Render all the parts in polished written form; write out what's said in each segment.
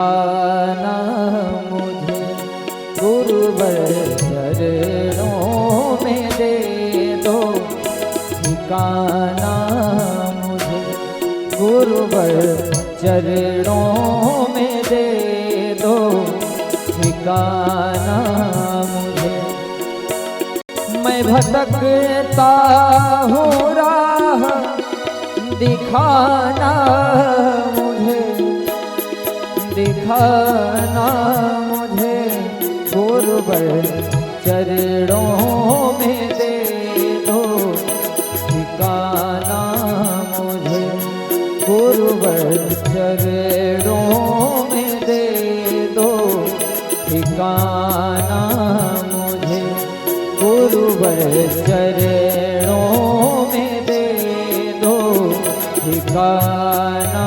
आना मुझे गुरुवर चरणों में दे दो ठिकाना, मुझे गुरुवर चरणों में दे दो ठिकाना। मुझे मैं भटकता हूँ राह दिखाना, दिखाना मुझे गुरुवर चरणों में दे दो ठिकाना। मुझे गुरुवर चरणों में दे दो ठिकाना, मुझे गुरुवर चरणों में दे दो ठिकाना।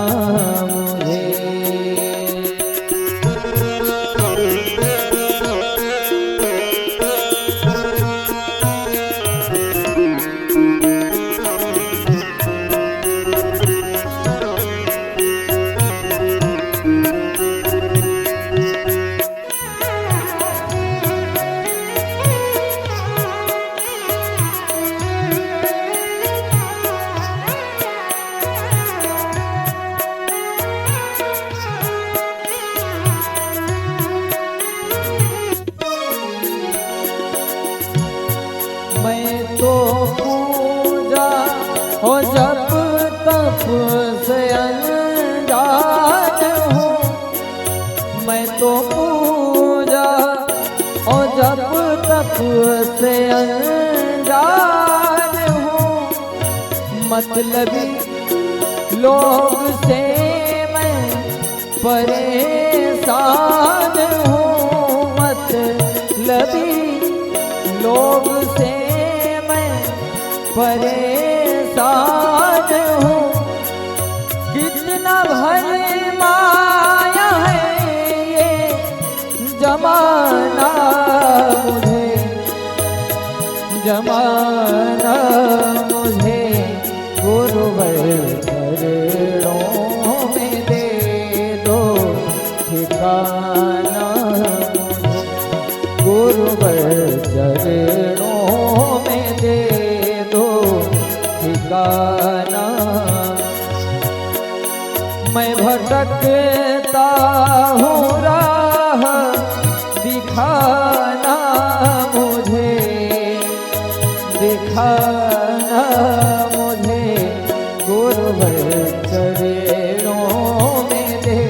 मैं तो पूजा हो जब तप से अनजान हूँ, मैं तो पूजा हो जब तप से अनजान हूँ। मतलबी लोग से मैं परेशान हूँ, मतलबी लोग से परेशान हूँ। कितना भले माया है ये जमाना, मुझे जमाना मुझे गुरुवर चरणों में दे दो ठिकाना। मुझे गुरुवर चरणों में दे दो ठिकाना। मैं भटकता हूँ राह दिखाना, मुझे दिखाना, मुझे गुरुवर चरणों में दे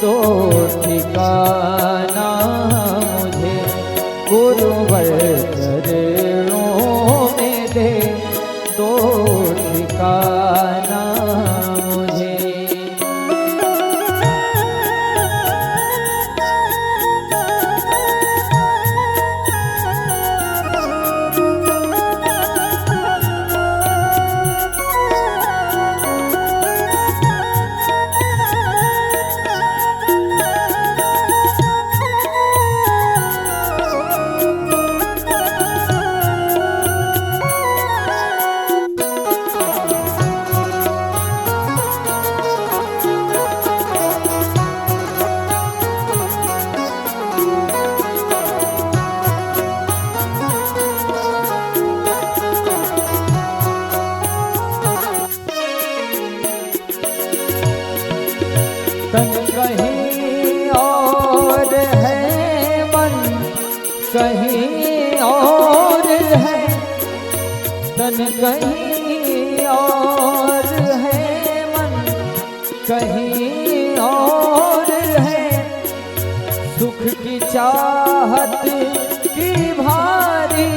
दो ठिकाना। मुझे गुरुवर चरणों में दे दो ठिकाना। मुझे तन कहीं और है मन कहीं और है, तन कहीं और है मन कहीं और है। सुख की चाहत की भारी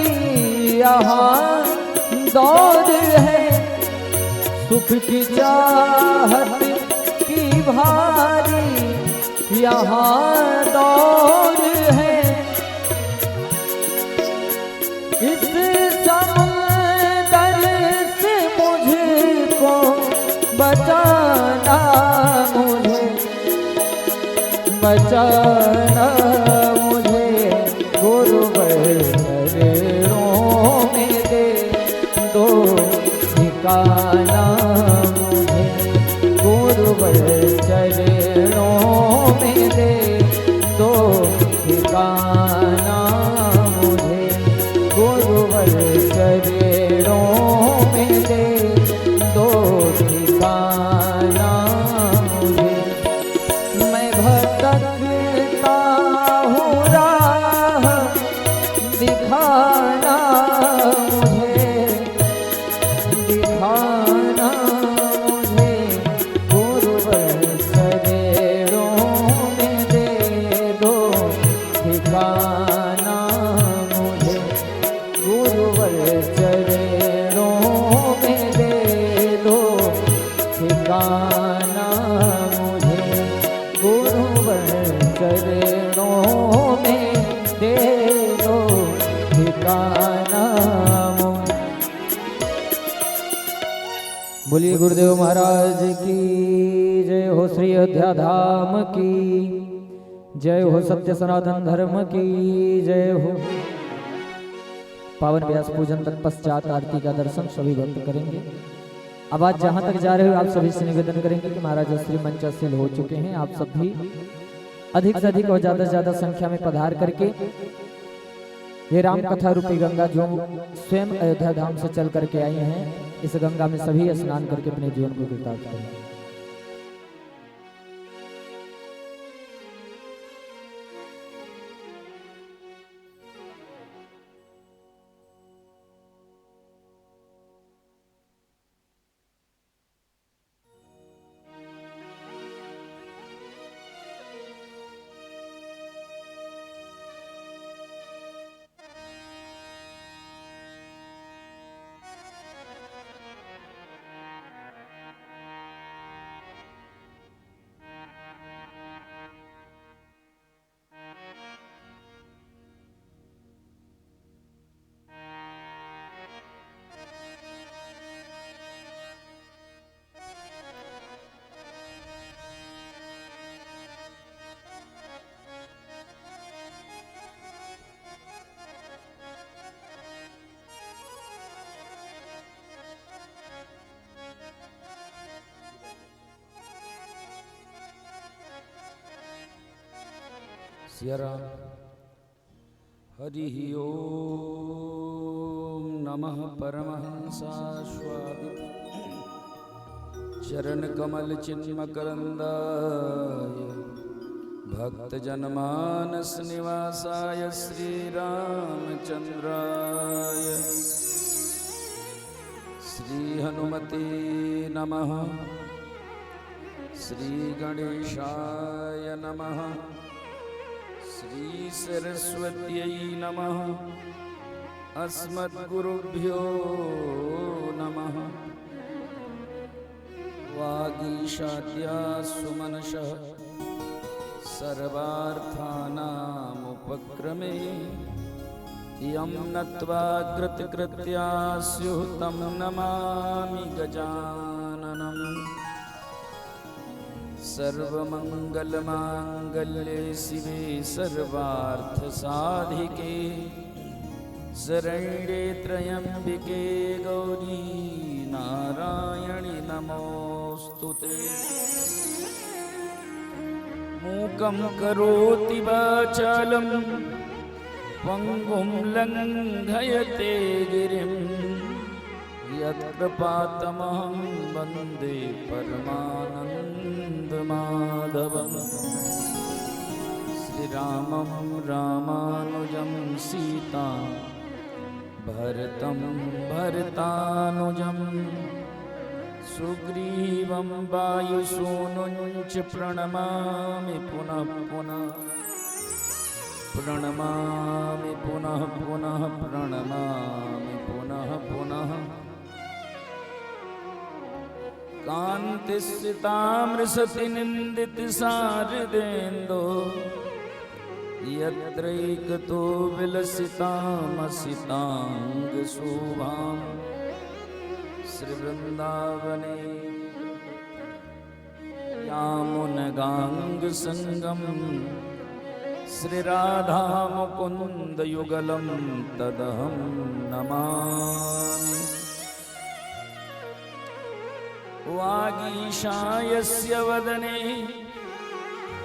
यहाँ दौड़ है, सुख की चाहत की भारी यहाँ दौड़ है। इस समंदर से मुझको बचाना, मुझे बचाना, मुझे गुरुवर चरणों में दे दो ठिकाना। मुझे गुरुवर चरणों में ठिकाना मुझे गुरुवर चरणों में दे दो ठिकाना मुझे। मैं भटकता हूँ राह दिखाना मुझे, दिखाना मुझे गुरुवर चरणों में दे दो ठिकाना मुझे गुरुवर चरणों में दे दो ठिकाना मुझे गुरुवर चरणों में दे दो ठिकाना मुझे। बोलिए गुरुदेव महाराज की जय हो, श्री अयोध्या धाम की जय हो, सत्य सनातन धर्म की जय हो। पावन व्यास पूजन तत्पश्चात आरती का दर्शन सभी भक्त करेंगे। अब आज जहां तक जा रहे हो आप सभी से निवेदन करेंगे कि महाराज श्री मंचासीन हो चुके हैं। आप सब भी अधिक से अधिक और ज्यादा से ज्यादा संख्या में पधार करके ये राम कथा रूपी गंगा जो स्वयं अयोध्या धाम से चल करके आई हैं, इस गंगा में सभी स्नान करके अपने जीवन को कृतार्थ करें। सिया राम। हरि ओम नमः परमहंसास्वादित चरण कमल चिन्मकरंदाय भक्त जनमानस निवासाय श्री रामचंद्राय श्री हनुमते नमः। श्री गणेशाय नमः। श्री सरस्वत्यै नमः। अस्मद्गुरुभ्यो नमः। वागीशाद्या सुमनसः सर्वार्थानामुपक्रमे यं नत्वा कृतकृत्या स्युः तं नमामि गजाननम्। सर्वमंगलमांगल्ये शिवे सर्वार्थसाधिके शरण्ये त्र्यंबिके गौरी नारायणि नमोस्तुते। मूकं करोति वाचालं पंगुं लंघयते गिरिं यत्कृपातमहं वन्दे परमानन्दमाधवम्। श्रीरामं रामानुजं सीतां भरतं भरतानुजं सुग्रीवं वायुसूनुञ्च प्रणमामि पुनः पुनः। प्रणमामि पुनः पुनः। प्रणमामि पुनः पुनः। कान्तिस्थितामृषति निन्दितशारदेन्दो यत्रैकतो विलसितामसिताङ्गशोभां। श्रीवृन्दावने यामुनगाङ्गसङ्गं श्रीराधामुकुन्दयुगलं तदहं नमामि। वागीशायस्य वदने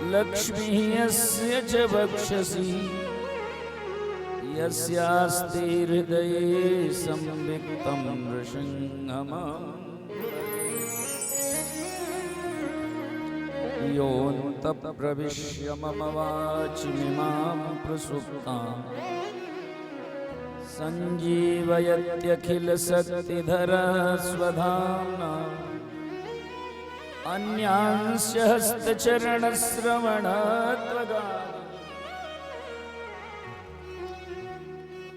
लक्ष्मी यस्य च वक्षसि यस्यास्ते हृदये संविक्तं नृसिंहम् योऽन्तःप्रविश्य मम वाचमिमां प्रसुप्ताम् सञ्जीवयत्यखिलशक्तिधरः स्वधाम्ना अन्यांश्च हस्तचरणश्रवणत्वगादीन्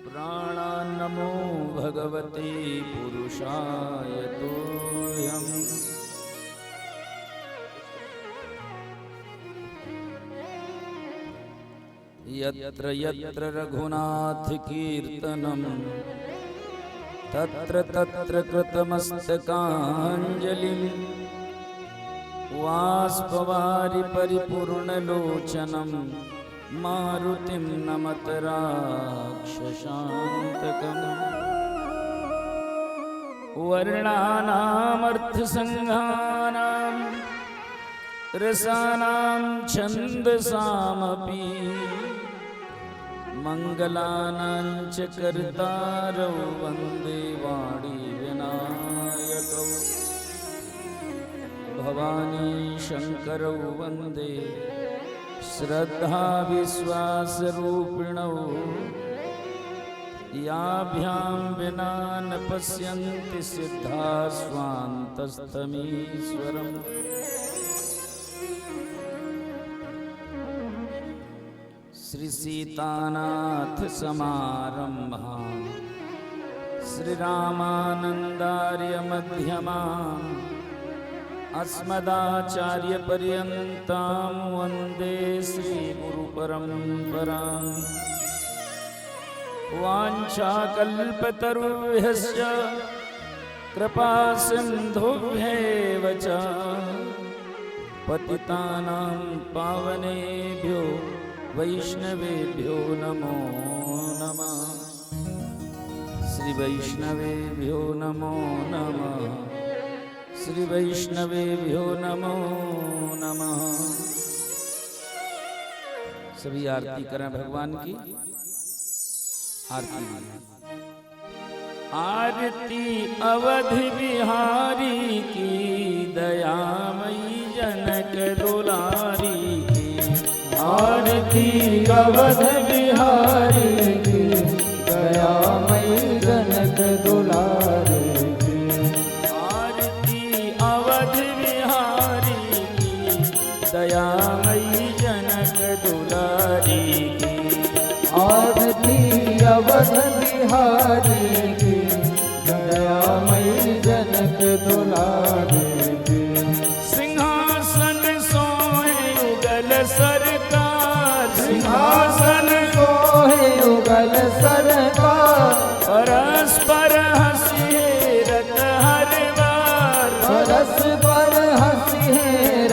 प्राणान्नमो भगवते पुरुषाय तुभ्यम् यत्र यत्र रघुनाथकीर्तनं तत्र तत्र कृतमस्तकाञ्जलिं वाष्पवारि परिपूर्णलोचनं मारुतिं नमत राक्षसान्तकम् वर्णानामर्थसङ्घानां रसानां छन्दसामपि मंगलानां च कर्तारौ वन्दे वाणी विनायकौ भवानी शंकरौ वन्दे श्रद्धा विश्वासरूपिणौ याभ्यां विना न पश्यन्ति सिद्धा स्वान्तस्थमीश्वरम् श्री सीतानाथ समारंभां श्री रामानंदार्य मध्यमां अस्मदाचार्य पर्यन्तां वन्दे श्री गुरु परंपरां वाञ्छाकल्पतरुभ्यश्च कृपा सिन्धुभ्येव च पतितानां पावनेभ्यो वैष्णवेभ्यो नमो नमः। श्री वैष्णवेभ्यो नमो नमः। श्री वैष्णवेभ्यो नमो नमः। सभी आरती करें भगवान की। आरती आरती अवधि बिहारी की दयामयी जनक दुलारी की। आरती अवध बिहारी की दयामयी जनक दुलारी की। आरती अवध बिहारी की दयामयी जनक दुलारी की। आरती अवध बिहारी की दयामयी जनक दुलारी की। सिंहासन सोए युगल सरकार। सिंहासन सोहे युगल सरकार। परस्पर हंसी रत हर बार। परस्पर हंसी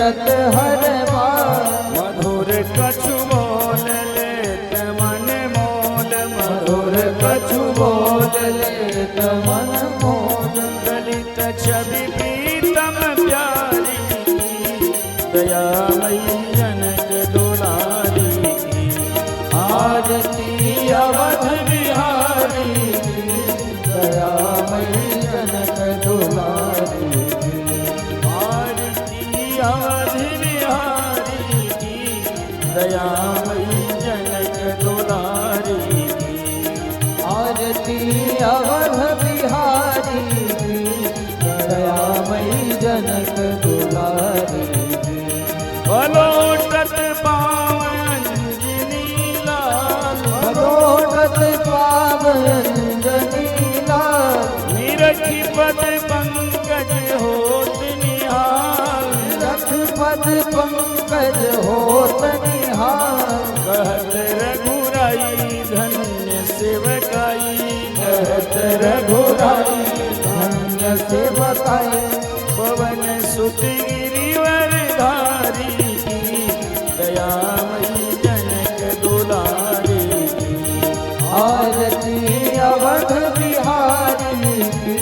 रत हर बार। मधुर कछु बोल लेत मन मोल। मधुर कछु बोल लेत मन मोल। दलित छवि प्रीतम प्यारी की दयामयी जनक दुलारी की। आरती अवध बिहारी की दयामयी जनक दुलारी की। आरती अवध बिहारी की दयामयी जनक दुलारी की। आरती अवध बिहारी की दयामयी जनक दुलारी की। पलोटत पावन अंजनी लाल। पलोटत पावन अंजनी लाल। निरखि पद पंकज होत निहाल। रख पद पंकज होत निहाल। कहत रघुराई धन्य सेवकाई। कहत रघुराई धन्य सेवकाई। पवन सुत गिरिवर धारी की दयामयी जनक दुलारी की। आरती अवध बिहारी की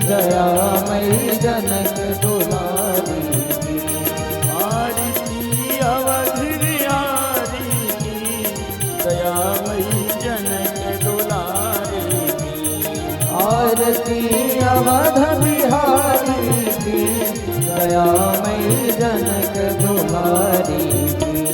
दयामयी जनक दुलारी की। आरती अवध आरती अवध बिहारी की, दयामयी जनक दुलारी की।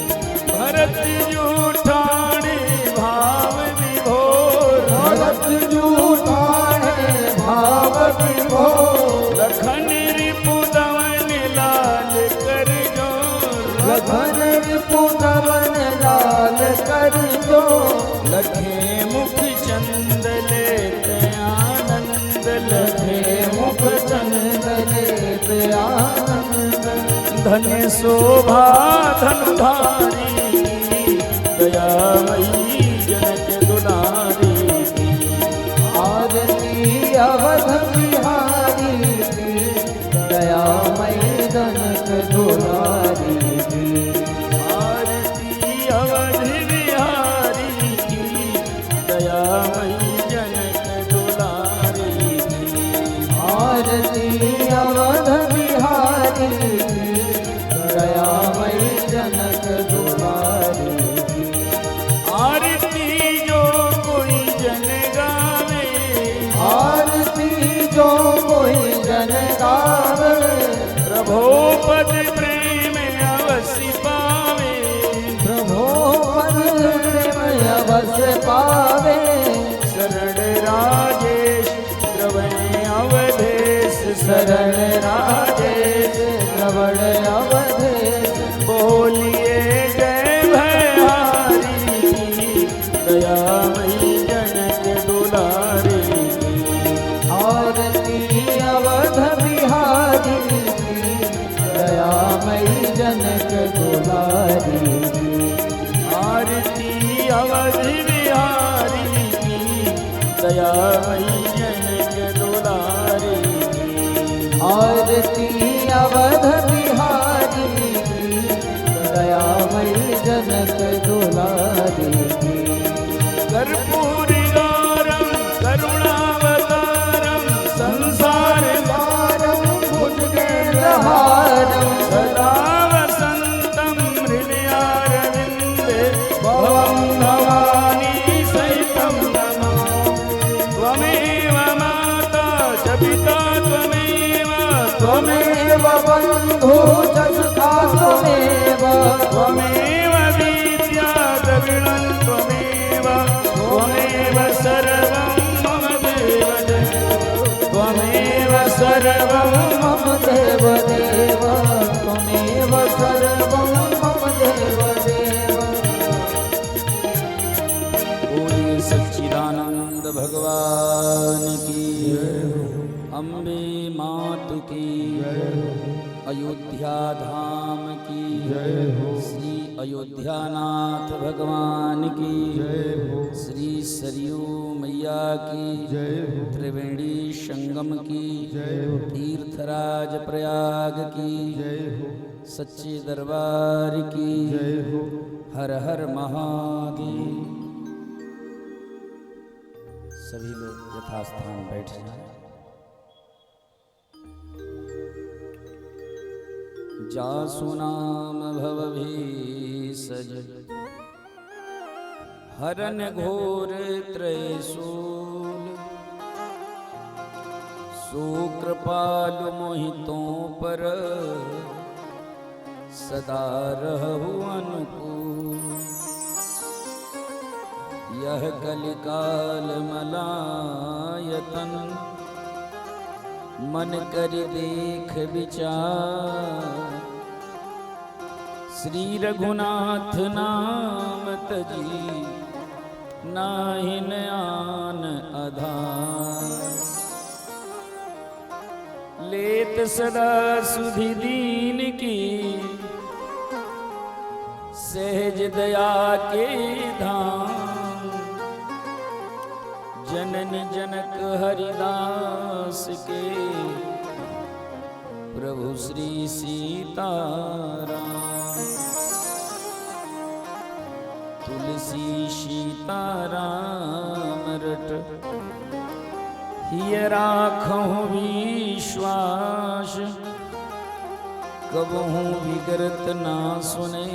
भरत जूठाने भाव विभोर, भरत जूठाने भाव विभोर, लखन रिपुदमन लाल कर जोर, लखन रिपुदमन लाल कर जोर। लखे मुख चंद लेते आनंद, लखे मुख चंद लेते आनंद। धन्य शोभा धनुधारी, दयामयी जनक दुलारी की। आरती अवध बिहारी की, दयामयी जनक दुलारी की। आरती अवध बिहारी की, दयामयी जनक दुलारी की। आरती अवध बिहारी की, दयामयी जनक दुलारी की। आरती जो कोई जन गावे, आरती जो कोई जन गावे, प्रभो पद प्रेम अवश्य पावे, प्रभो पद प्रेम अवश्य पावे। शरण राजेश द्रवण अवधेश, शरण राजेश श्रवण अवधेश। बोलिए जय भयहारी की, दयामयी जनक दुलारी की। आरती अवध बिहारी की, दयामयी जनक दुलारी की। आरती अवध बिहारी की, दयामयी जनक दुलारी की। आरती अवध बिहारी की, दयामयी जनक दुलारी की। कर्पूरी गौरम करुणावतारम, संसार सारं भुजगेन्द्रहारं, सदा वसन्तं हृदयारविन्दे, भवं भवानी सहितं नमामि। त्वमेव माता च पिता त्वमेव, त्वमेव बन्धु च सुता त्वमेव, त्वमेव विद्या द्रविणं त्वमेव, त्वमेव सर्वं मम देवदेव, त्वमेव सर्वं मम देवदेव, त्वमेव सर्वं मम देवदेव। बोलिए सच्चिदानंद भगवान की, अम्बे मातु की, अयोध्या धाम की, श्री अयोध्यानाथ भगवान की, श्री सरयू मैया की, त्रिवेणी संगम की, तीर्थराज प्रयाग की, सच्चे दरबार की, हर हर महादेव। सभी लोग यथास्थान बैठ जाएं। जासु नाम भव भीषज, हरन घोर त्रैशूल, सुकृपालु मोहितों पर, सदा रहु अनुकूल। यह कलिकाल मलायतन, मन कर देख विचार। श्री रघुनाथ नाम तजी, नाहिन आन आधार। लेत सदा सुधि दीन की, सहज दया के धाम। जनन जनक हरिदास के, प्रभु श्री सीताराम। तुलसी सीताराम रट, हिय राखहुँ विश्वास। कबहूँ विगरत ना सुने,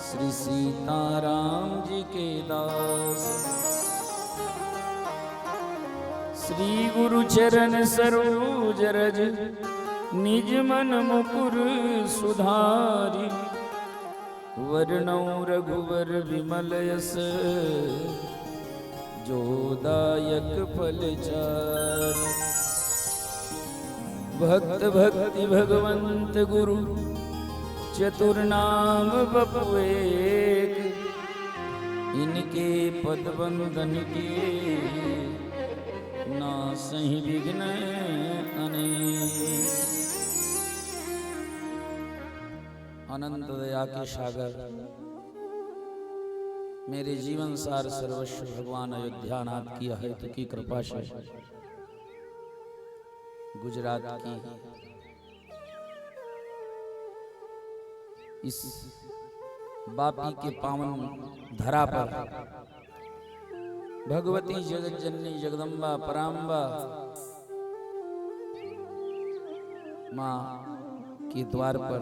श्री सीताराम जी के दास। श्री गुरु चरण सरोज रज निज मन मुकुर सुधारि वर्णौ रघुवर विमल यस जो दायक फल चारि। भक्त भक्ति भगवंत गुरु चतुर्नाम बपु एक, इनके पद बंदन के नासहि विघ्न अनेक। अनंत दया के सागर मेरे जीवन सार सर्वस्व भगवान अयोध्यानाथ की अहेतु की कृपा से गुजरात की इस बापी के पावन धरा पर भगवती जगत जननी जगदम्बा पराम्बा माँ के द्वार पर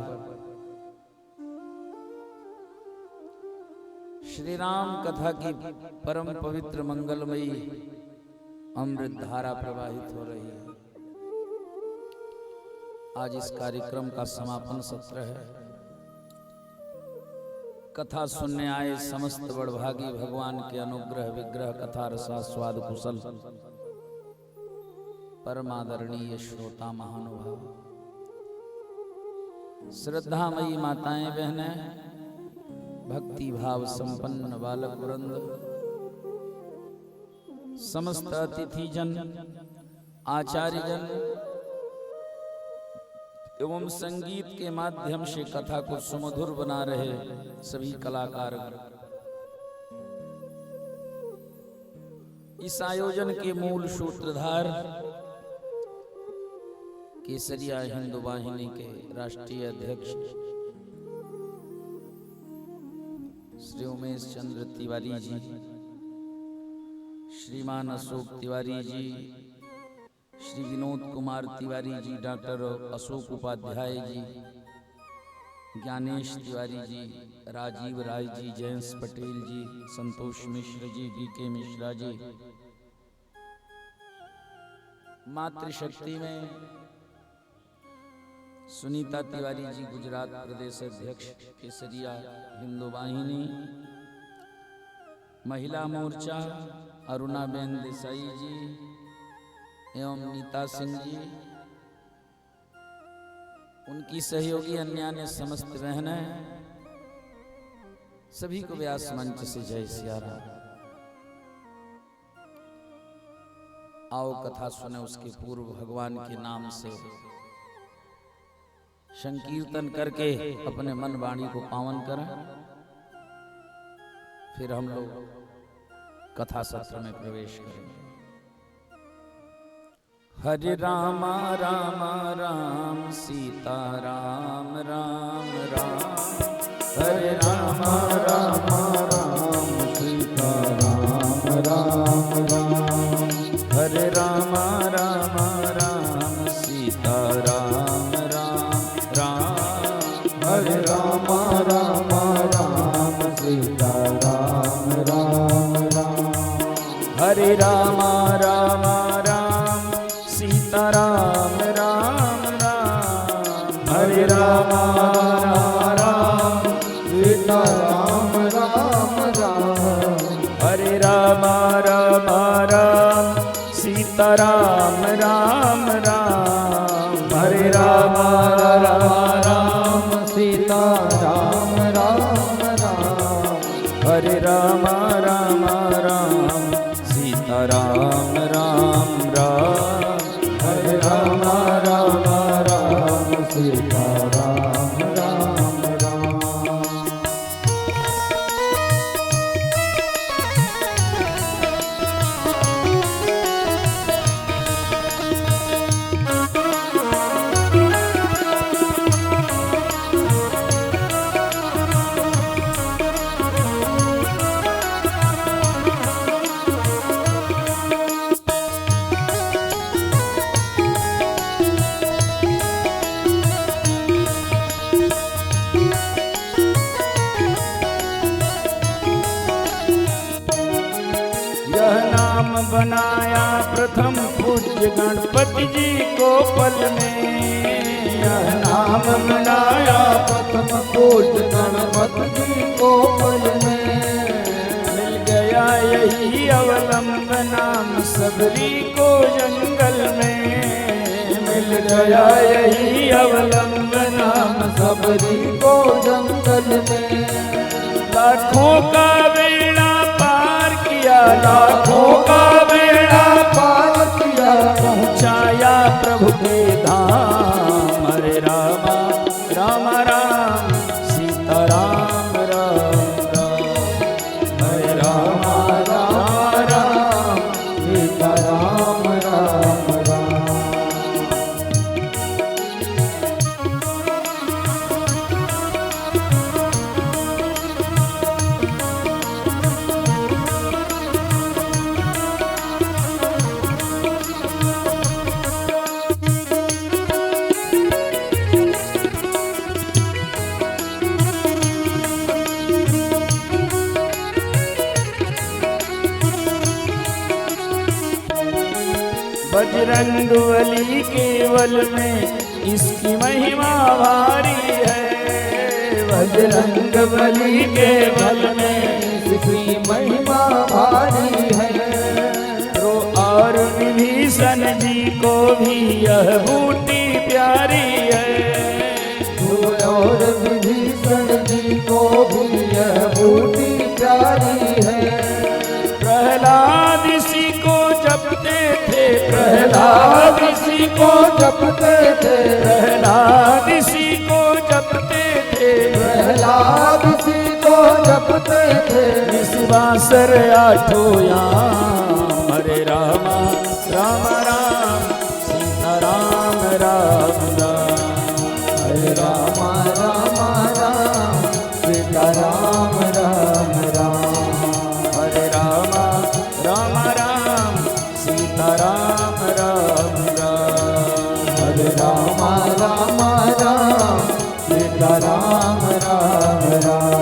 श्री राम कथा की परम पवित्र मंगलमयी अमृत धारा प्रवाहित हो रही है। आज इस कार्यक्रम का समापन सत्र है। कथा सुनने आए समस्त बड़भागी भगवान के अनुग्रह विग्रह कथा रसा स्वाद कुशल परमादरणीय श्रोता महानुभाव, श्रद्धामयी माताएं बहनें, भक्ति भाव संपन्न बालक वृंद, समस्त अतिथि जन, आचार्य जन एवं संगीत के माध्यम से कथा को सुमधुर बना रहे सभी कलाकार, इस आयोजन के मूल सूत्रधार केसरिया हिंदू वाहिनी के राष्ट्रीय अध्यक्ष श्री उमेश चंद्र तिवारी जी, श्रीमान अशोक तिवारी जी, श्री विनोद कुमार तिवारी जी, डॉक्टर अशोक उपाध्याय जी, ज्ञानेश तिवारी जी, राजीव राय जी, जयंस पटेल जी, संतोष मिश्र जी, बीके मिश्रा जी, मातृशक्ति में सुनीता तिवारी जी, गुजरात प्रदेश अध्यक्ष केसरिया हिंदू वाहिनी, महिला मोर्चा अरुणाबेन देसाई जी एवं नीता सिंह जी, उनकी सहयोगी अन्य समस्त बहनें, सभी को व्यास मंच से जय सिया राम। आओ कथा सुने, उसके पूर्व भगवान के नाम से संकीर्तन करके अपने मन वाणी को पावन करें, फिर हम लोग कथा सत्र में प्रवेश करेंगे। हरे राम राम राम सीता राम राम राम, हरे राम राम राम सीता राम राम राम, हरे राम राम राम सीता राम राम राम, हरे राम राम राम सीता राम राम राम, हरे राम राम राम सीता राम राम राम, हरे राम राम राम सीता राम राम राम, हरे राम राम राम सीता राम राम राम, हरे राम राम राम सीता राम राम राम, हरे राम राम राम सीता राम राम राम, हरे राम राम राम सीता राम राम राम। बनाया प्रथम पूज्य गणपति जी को पल में। यह नाम बनाया प्रथम पूज्य गणपति जी को पल में। मिल गया यही अवलंब नाम सबरी को जंगल में। मिल गया यही अवलंब नाम सबरी को जंगल में। लाखों का बेड़ा पार किया, लाखों का बेड़ा पार किया, पहुँचाया प्रभु के धाम। हरे राम राम राम सीता राम राम राम। हरे राम राम राम सीता राम राम राम। बजरंग बली केवल में इसकी महिमा भारी है। बजरंग बली केवल में इसकी महिमा भारी है। तो और विभीषण जी को भी यह बूटी प्यारी है। और विभीषण जी को भी यह बूटी प्यारी है। प्रहलाद इसी को जपते थे, प्रहलाद इसी को जपते थे, प्रहलाद इसी को जपते थे। प्रहलाद इसी को जपते थे। विश्वासर आठो याम। हरे राम राम राम सीता राम राम राम। हरे राम राम राम सीता राम राम राम। हरे राम राम राम सीता राम राम राम। हरे राम राम राम सीता राम राम राम।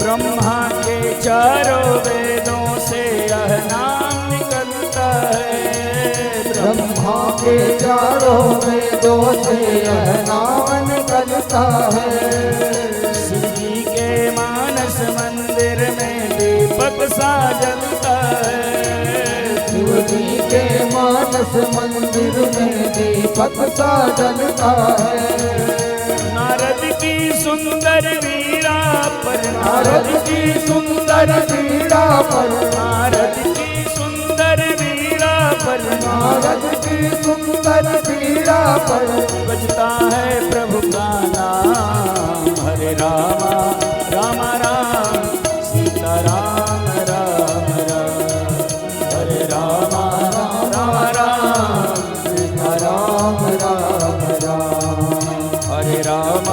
ब्रह्मा के चारों वेदों से यह नाम निकलता है। ब्रह्मा के चारों वेदों से यह नाम निकलता है। शिव जी के मानस मंदिर में दीपक सा जलता है। शिव जी के मानस मंदिर में दीपक सा जलता है। नारद की सुंदर वीणा पर, नारद की सुंदर वीणा पर, नारद की सुंदर वीणा पर, नारद की सुंदर वीणा पर बजता है प्रभु का नाम। हरे राम राम राम सीता राम राम राम। हरे राम राम राम सीता राम राम राम। हरे राम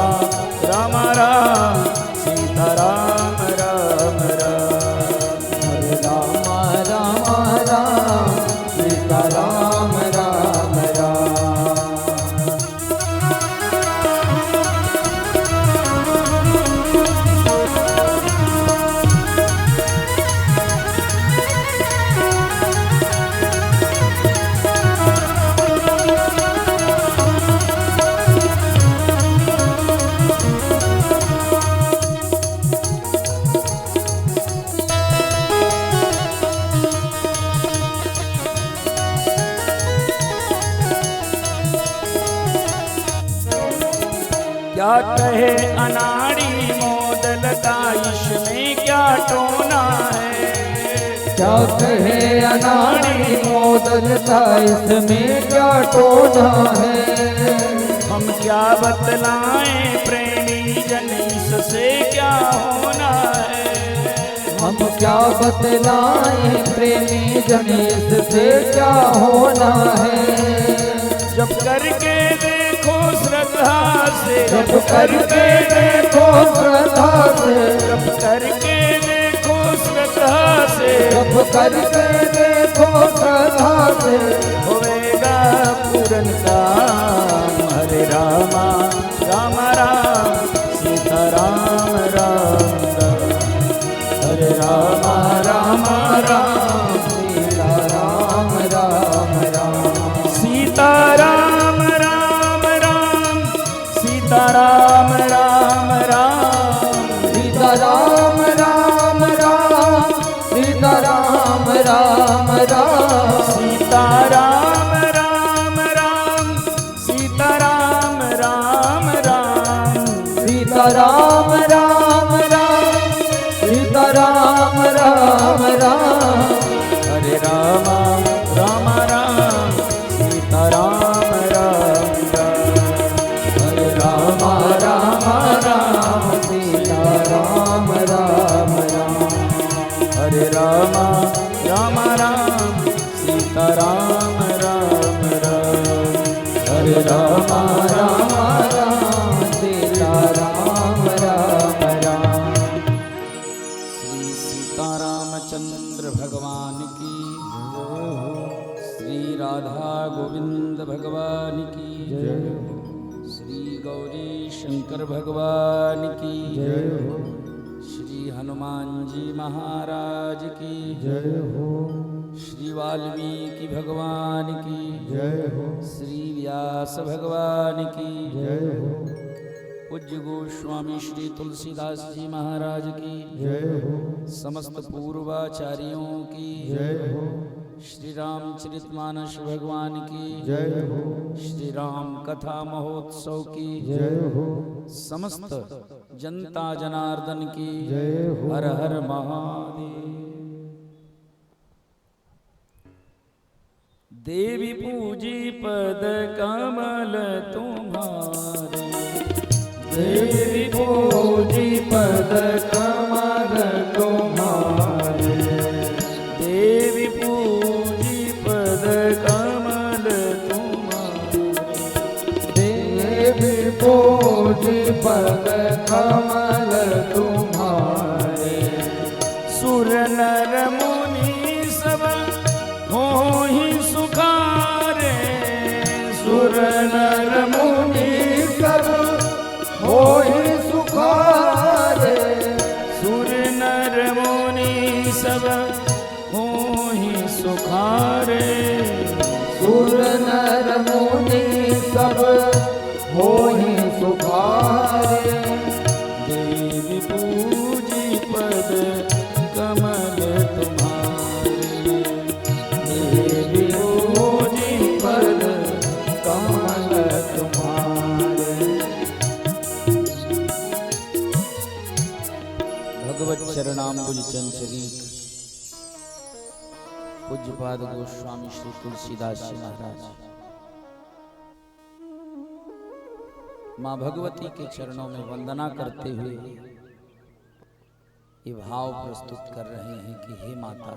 राम राम सीता राम राम राम। हरे राम राम राम सीता राम राम राम। क्या कहे अनाड़ी मोदल का इसमें क्या टोना है। क्या कहे अनाड़ी मोदल का इसमें क्या टोना है। हम क्या बतलाएं प्रेमी जन इससे क्या होना है। हम क्या बतलाएं प्रेमी जन इससे क्या होना है। जब कर करके देखो श्रद्धा से, जप करके देखो श्रद्धा से, जप करके देखो श्रद्धा से, जप करके देखो श्रद्धा से, होएगा पूरन काम। हरे रामा राम राम सीता राम राम राम, हरे रामा राम राम सीता राम राम राम, सीता राम राम राम, सीता राम राम राम, सीता राम राम राम, सीता राम राम राम, सीता राम राम राम, सीता राम राम राम, सीता राम राम राम, सीता राम राम राम, हरे रामा राम राम सीता राम राम राम, हरे राम राम राम, सीता राम राम राम, हरे रामा राम राम सीता राम राम राम, हरे राम राम राम, सीता राम राम राम। श्री सीतारामचंद्र भगवान की, श्री राधा गोविंद भगवान की, श्री गौरी शंकर भगवान की, श्री हनुमान जी महाराज की, श्री वाल्मीकि भगवान की, श्री व्यास भगवान की, पूज्य गोस्वामी श्री तुलसीदास जी महाराज की, समस्त पूर्वाचार्यों की, श्री रामचरितमानस भगवान की, श्री राम कथा महोत्सव की, समस्त जनता जनार्दन की, हर हर महादेव। देवी पूजी पद कमल तुम्हारे, देवी पूजी पद कमल तुम्हारे, देवी पूजी पद कमल तुम्हारे, देवी पूजी पद कमल तुम्हारे, सुर नर मुनि सब होहि सुखारे, सुर नर मुनि सब होहि सुखारे, सुर नर मुनि सब होहि सुखारे, सुर नर मुनि सब होहि सुखारे, देवी पूजी पद कमल तुम्हारे, देवी पूजी पद कमल तुम्हारे। भगवत चरणाम्बुज चंचरीक पूज्यपाद गोस्वामी श्री तुलसीदास जी महाराज माँ भगवती के चरणों में वंदना करते हुए ये भाव प्रस्तुत कर रहे हैं कि हे माता,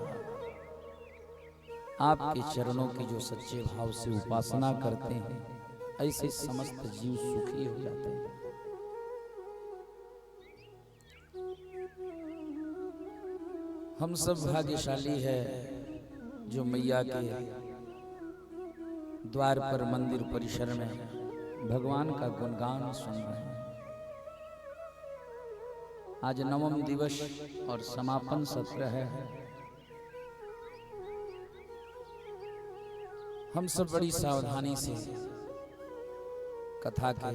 आपके चरणों की जो सच्चे भाव से उपासना करते हैं, ऐसे समस्त जीव सुखी हो जाते हैं। हम सब भाग्यशाली है जो मैया के द्वार पर मंदिर परिसर में भगवान का गुणगान सुन रहे हैं। आज नवम दिवस और समापन सत्र है। हम सब बड़ी सावधानी से कथा के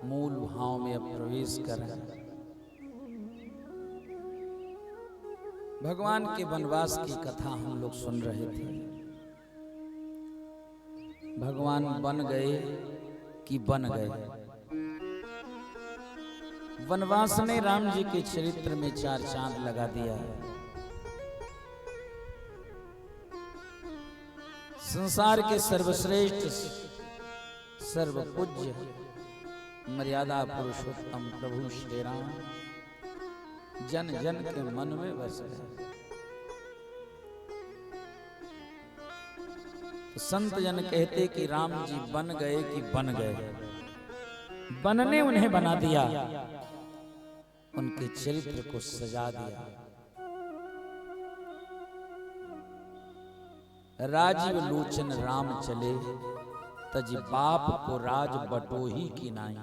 मूल भाव में अब प्रवेश कर रहे हैं। भगवान के वनवास की कथा हम लोग सुन रहे थे। भगवान बन गए कि बन गए। वनवास ने राम जी के चरित्र में 4 चांद लगा दिया। संसार के सर्वश्रेष्ठ सर्वपूज्य मर्यादा पुरुषोत्तम प्रभु श्री राम जन जन के मन में बस गए। संत जन कहते कि राम जी बन गए कि बन गए, बनने उन्हें बना दिया, उनके चरित्र को सजा दिया। राजीव लोचन राम चले, तज बाप को राज बटोही की नाई।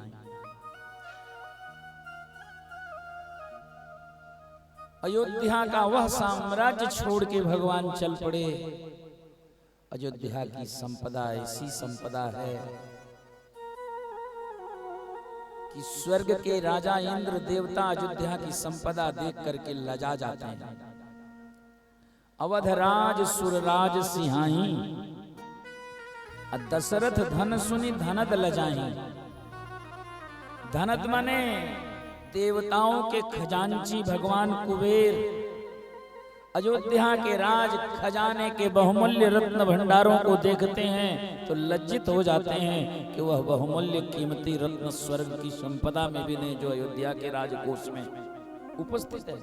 अयोध्या का वह साम्राज्य छोड़ के भगवान चल पड़े। अयोध्या की संपदा ऐसी संपदा है कि स्वर्ग के राजा इंद्र देवता अयोध्या की संपदा देख करके लजा जाते हैं। अवधराज सुरराज सिंहाई, दशरथ धन सुनी धनद लजाई। धनद माने देवताओं के खजांची भगवान कुबेर अयोध्या के राज खजाने के बहुमूल्य रत्न भंडारों को देखते हैं तो लज्जित हो जाते हैं कि वह बहुमूल्य कीमती रत्न स्वर्ग की संपदा में भी नहीं जो अयोध्या के राजकोष में उपस्थित है।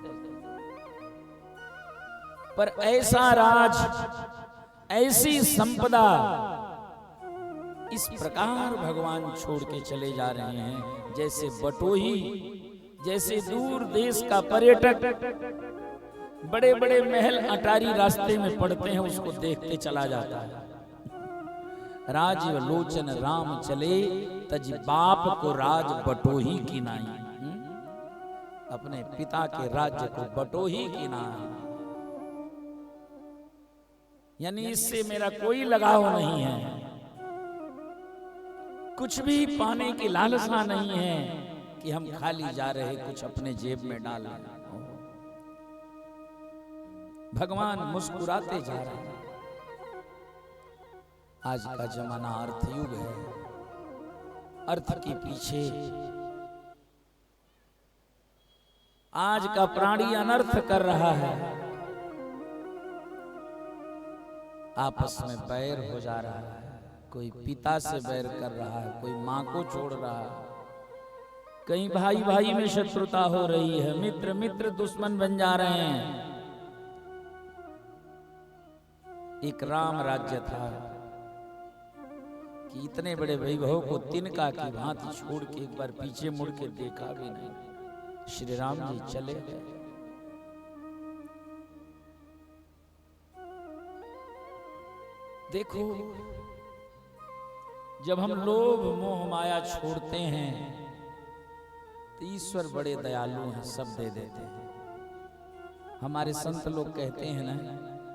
पर ऐसा राज, ऐसी संपदा इस प्रकार भगवान छोड़ के चले जा रहे हैं जैसे बटोही, जैसे दूर देश का पर्यटक बड़े बड़े महल अटारी रास्ते में पड़ते हैं उसको देखते चला जाता है। राजीव लोचन राम चले, तज बाप को राज बटोही की नाई। अपने पिता के राज्य को बटोही की नाई, यानी इससे मेरा कोई लगाव नहीं है, कुछ भी पाने की लालसा नहीं है कि हम खाली जा रहे कुछ अपने जेब में डाल लें। भगवान मुस्कुराते जा रहे हैं। आज का जमाना अर्थ युग है, अर्थ के पीछे आज का प्राणी अनर्थ कर रहा है, आपस में बैर हो जा रहा है। कोई पिता से बैर कर रहा है, कोई मां को छोड़ रहा है, कहीं भाई भाई में शत्रुता हो रही है, मित्र मित्र दुश्मन बन जा रहे हैं। एक राम राज्य था कि इतने बड़े वैभव को तिनका की भांति छोड़ के एक बार पीछे मुड़ के देखा भी नहीं। श्री राम जी चले गए। देखो, जब हम लोभ मोह माया छोड़ते हैं तो ईश्वर बड़े दयालु हैं, सब दे देते हैं। हमारे संत लोग कहते हैं ना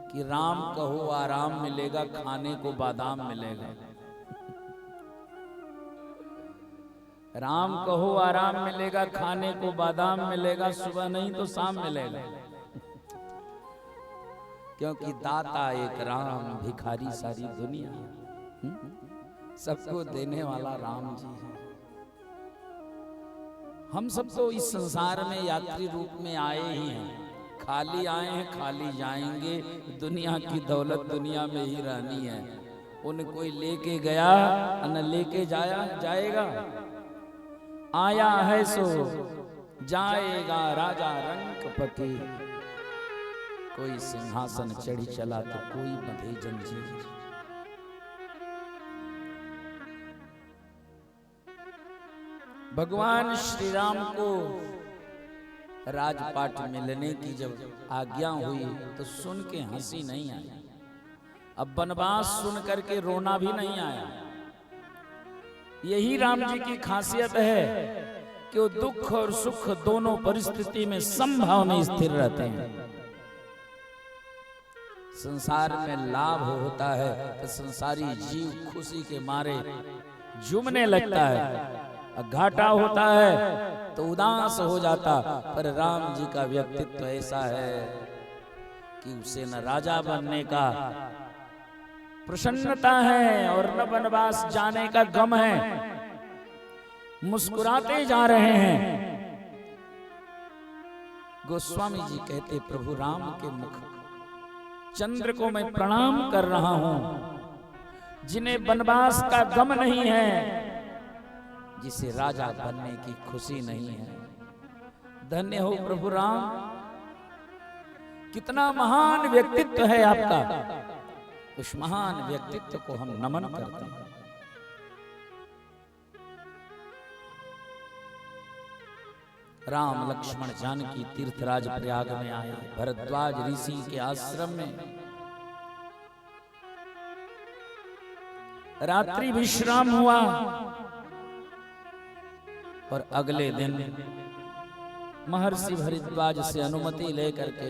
कि राम कहो आराम मिलेगा, खाने को बादाम मिलेगा। राम कहो आराम मिलेगा, खाने को बादाम मिलेगा, सुबह नहीं तो शाम मिलेगा। क्योंकि दाता एक राम, भिखारी सारी दुनिया। सबको देने वाला राम जी है। हम सब तो इस संसार में यात्री रूप में आए ही हैं, खाली आए हैं खाली जाएंगे। दुनिया की दौलत दुनिया में ही रहनी है, उन कोई लेके गया न लेके जाएगा। आया है सो जाएगा राजा रंकपति, कोई सिंहासन चढ़ी चला तो कोई बंधे जंजीर। भगवान श्री राम को राजपाट मिलने की जब आज्ञा हुई तो सुन के हंसी नहीं आई। अब वनवास सुन करके रोना भी नहीं आया। यही राम जी की खासियत है कि वो दुख और सुख दोनों परिस्थिति में समभाव में स्थिर रहते हैं। संसार में लाभ होता है तो संसारी जीव खुशी के मारे झूमने लगता है, घाटा होता है तो उदास हो जाता। पर राम जी का व्यक्तित्व ऐसा है कि उसे न राजा बनने का प्रसन्नता है और न वनवास जाने का गम है। मुस्कुराते जा रहे हैं। गोस्वामी जी कहते, प्रभु राम के मुख चंद्र को मैं प्रणाम कर रहा हूं, जिन्हें वनवास का गम नहीं है, जिसे राजा बनने की खुशी नहीं है। धन्य हो प्रभु राम, कितना महान व्यक्तित्व है आपका। उस महान व्यक्तित्व को हम नमन करते हैं। राम लक्ष्मण जानकी तीर्थराज प्रयाग में आए, भरद्वाज ऋषि के आश्रम में रात्रि विश्राम हुआ और अगले दिन महर्षि भरद्वाज से अनुमति लेकर के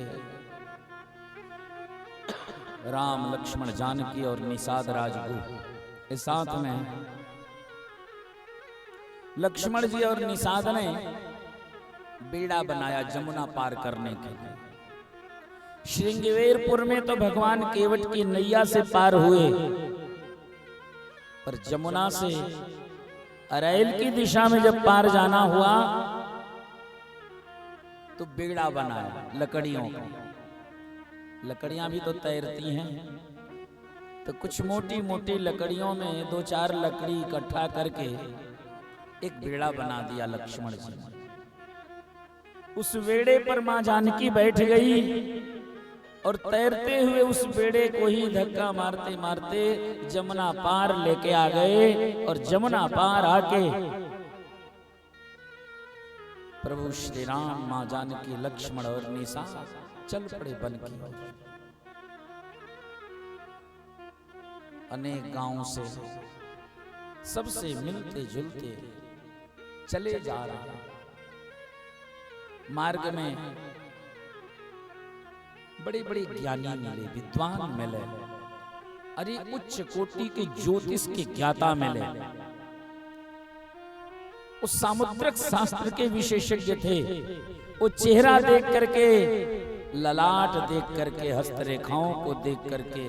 राम लक्ष्मण जानकी और निषाद राजगुरु के साथ में लक्ष्मण जी और निषाद ने बेड़ा बनाया जमुना पार करने के लिए। श्रृंगवेरपुर में तो भगवान केवट की नैया से पार हुए, पर जमुना से अरैल की दिशा में जब पार जाना हुआ तो बेड़ा बनाया लकड़ियों का। लकड़ियां भी तो तैरती हैं, तो कुछ मोटी मोटी लकड़ियों में 2-4 लकड़ी इकट्ठा करके एक बेड़ा बना दिया लक्ष्मण जी ने। उस बेड़े पर मां जानकी बैठ गई और तैरते हुए उस बेड़े को ही धक्का मारते मारते जमुना पार लेके आ गए। और जमुना पार आके प्रभु श्री राम, मां जानकी, लक्ष्मण और निषाद चल पड़े बन की ओर। अनेक गांवों से सबसे मिलते जुलते चले जा रहे हैं। मार्ग में बड़े बड़े ज्ञानी मिले, विद्वान मिले, अरे उच्च कोटि के ज्योतिष के ज्ञाता मिले। उस सामुद्रिक शास्त्र के विशेषज्ञ थे। वो चेहरा देख करके, ललाट देख करके, हस्तरेखाओं को देख करके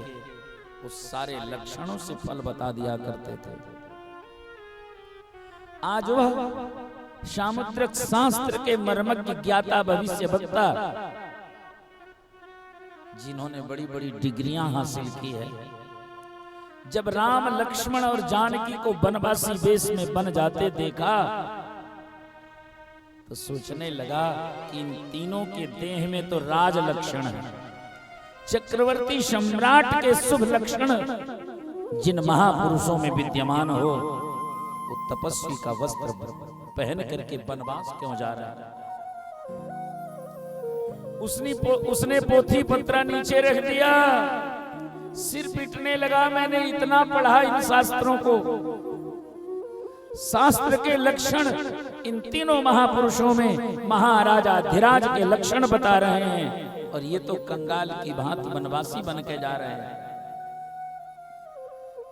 उस सारे लक्षणों से फल बता दिया करते थे। आज वह सामुद्रिक शास्त्र के मर्मज्ञ ज्ञाता, भविष्य वक्ता, जिन्होंने बड़ी बड़ी डिग्रियां हासिल की है, जब राम लक्ष्मण और जानकी को वनवासी वेश में बन जाते देखा तो सोचने लगा कि इन तीनों के देह में तो राज लक्षण है। चक्रवर्ती सम्राट के शुभ लक्षण जिन महापुरुषों में विद्यमान हो, वो तपस्वी का वस्त्र पहन करके वनवास क्यों जा रहा है? उसने पोथी पत्रा नीचे रख दिया, सिर पीटने लगा। मैंने इतना पढ़ा इन शास्त्रों को, शास्त्र के लक्षण इन तीनों महापुरुषों में महाराजा धीराज के लक्षण बता रहे हैं, और ये तो कंगाल की भांति वनवासी बन के जा रहे हैं।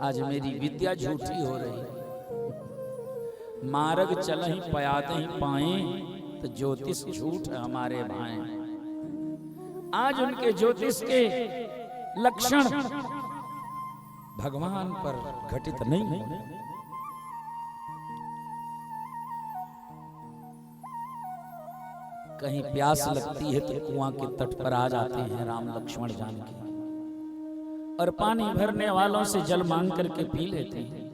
आज मेरी विद्या झूठी हो रही है। मार्ग चल ही पयात ही पाए, तो ज्योतिष झूठ है हमारे भाई। आज उनके ज्योतिष के लक्षण भगवान पर घटित नहीं है। कहीं प्यास लगती है तो कुआं के तट पर आ जाते हैं राम लक्ष्मण जानकी, और पानी भरने वालों से जल मांग करके पी लेते हैं।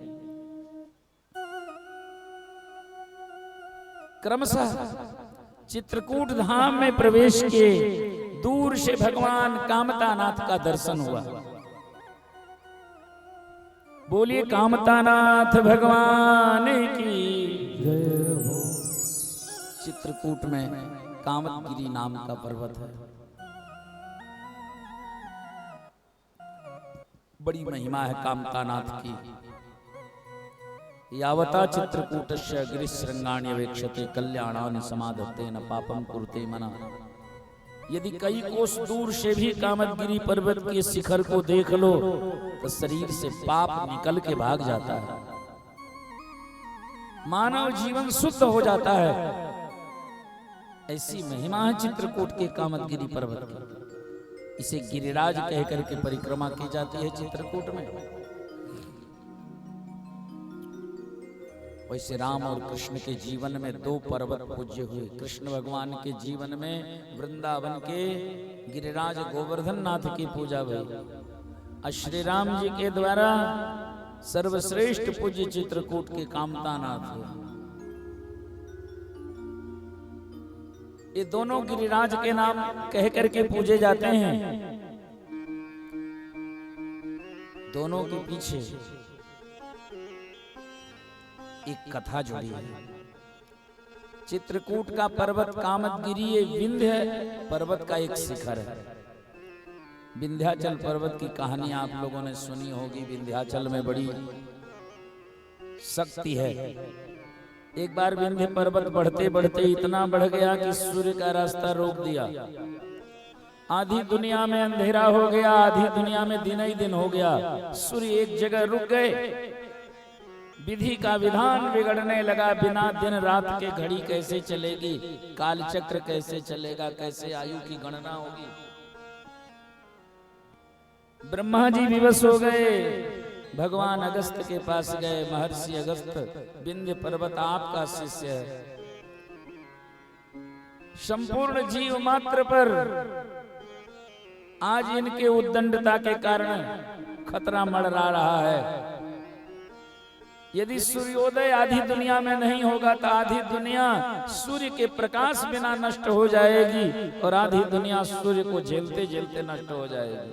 क्रमशः चित्रकूट धाम में प्रवेश किए। दूर से भगवान कामतानाथ का दर्शन हुआ। बोलिए कामतानाथ भगवान की जय हो। चित्रकूट में कामतगिरी नाम का पर्वत है। बड़ी महिमा है कामतानाथ की। यावता चित्रकूटस्य गिरिशृंगाण्यवेक्षते कल्याणानि समाधत्ते न पापम कुरुते मना। यदि कई कोस दूर से भी कामतगिरी पर्वत के शिखर को देख लो तो शरीर से पाप निकल के भाग जाता है, मानव जीवन शुद्ध हो जाता है। ऐसी महिमा है चित्रकूट के कामतगिरी पर्वत की। इसे गिरिराज कह करके परिक्रमा की जाती है चित्रकूट में। वैसे राम और कृष्ण के जीवन में 2 पर्वत पूज्य हुए। कृष्ण भगवान के जीवन में वृंदावन के गिरिराज गोवर्धन नाथ की पूजा हुई, और श्री राम जी के द्वारा सर्वश्रेष्ठ पूज्य चित्रकूट के कामतानाथ हुए। ये दोनों गिरिराज के नाम कह करके पूजे जाते हैं। दोनों के पीछे एक कथा जुड़ी है। चित्रकूट का पर्वत कामदगिरी ये विंध्य पर्वत का एक शिखर है। विंध्याचल पर्वत की कहानी आप लोगों ने सुनी होगी। विंध्याचल में बड़ी शक्ति है। एक बार विंध्य पर्वत बढ़ते बढ़ते इतना बढ़ गया कि सूर्य का रास्ता रोक दिया। आधी दुनिया में अंधेरा हो गया, आधी दुनिया में दिन ही दिन हो गया। सूर्य एक जगह रुक गए। विधि का विधान बिगड़ने लगा। बिना दिन रात के घड़ी कैसे चलेगी, कालचक्र कैसे चलेगा, कैसे आयु की गणना होगी। ब्रह्मा जी विवश हो गए। भगवान अगस्त के पास गए। महर्षि अगस्त, विंध्य पर्वत आपका शिष्य है। संपूर्ण जीव मात्र पर आज इनके उद्दंडता के कारण खतरा मंडरा रहा है। यदि सूर्योदय आधी दुनिया में नहीं होगा तो आधी दुनिया सूर्य के प्रकाश बिना नष्ट हो जाएगी और आधी दुनिया सूर्य को झेलते झेलते नष्ट हो जाएगी।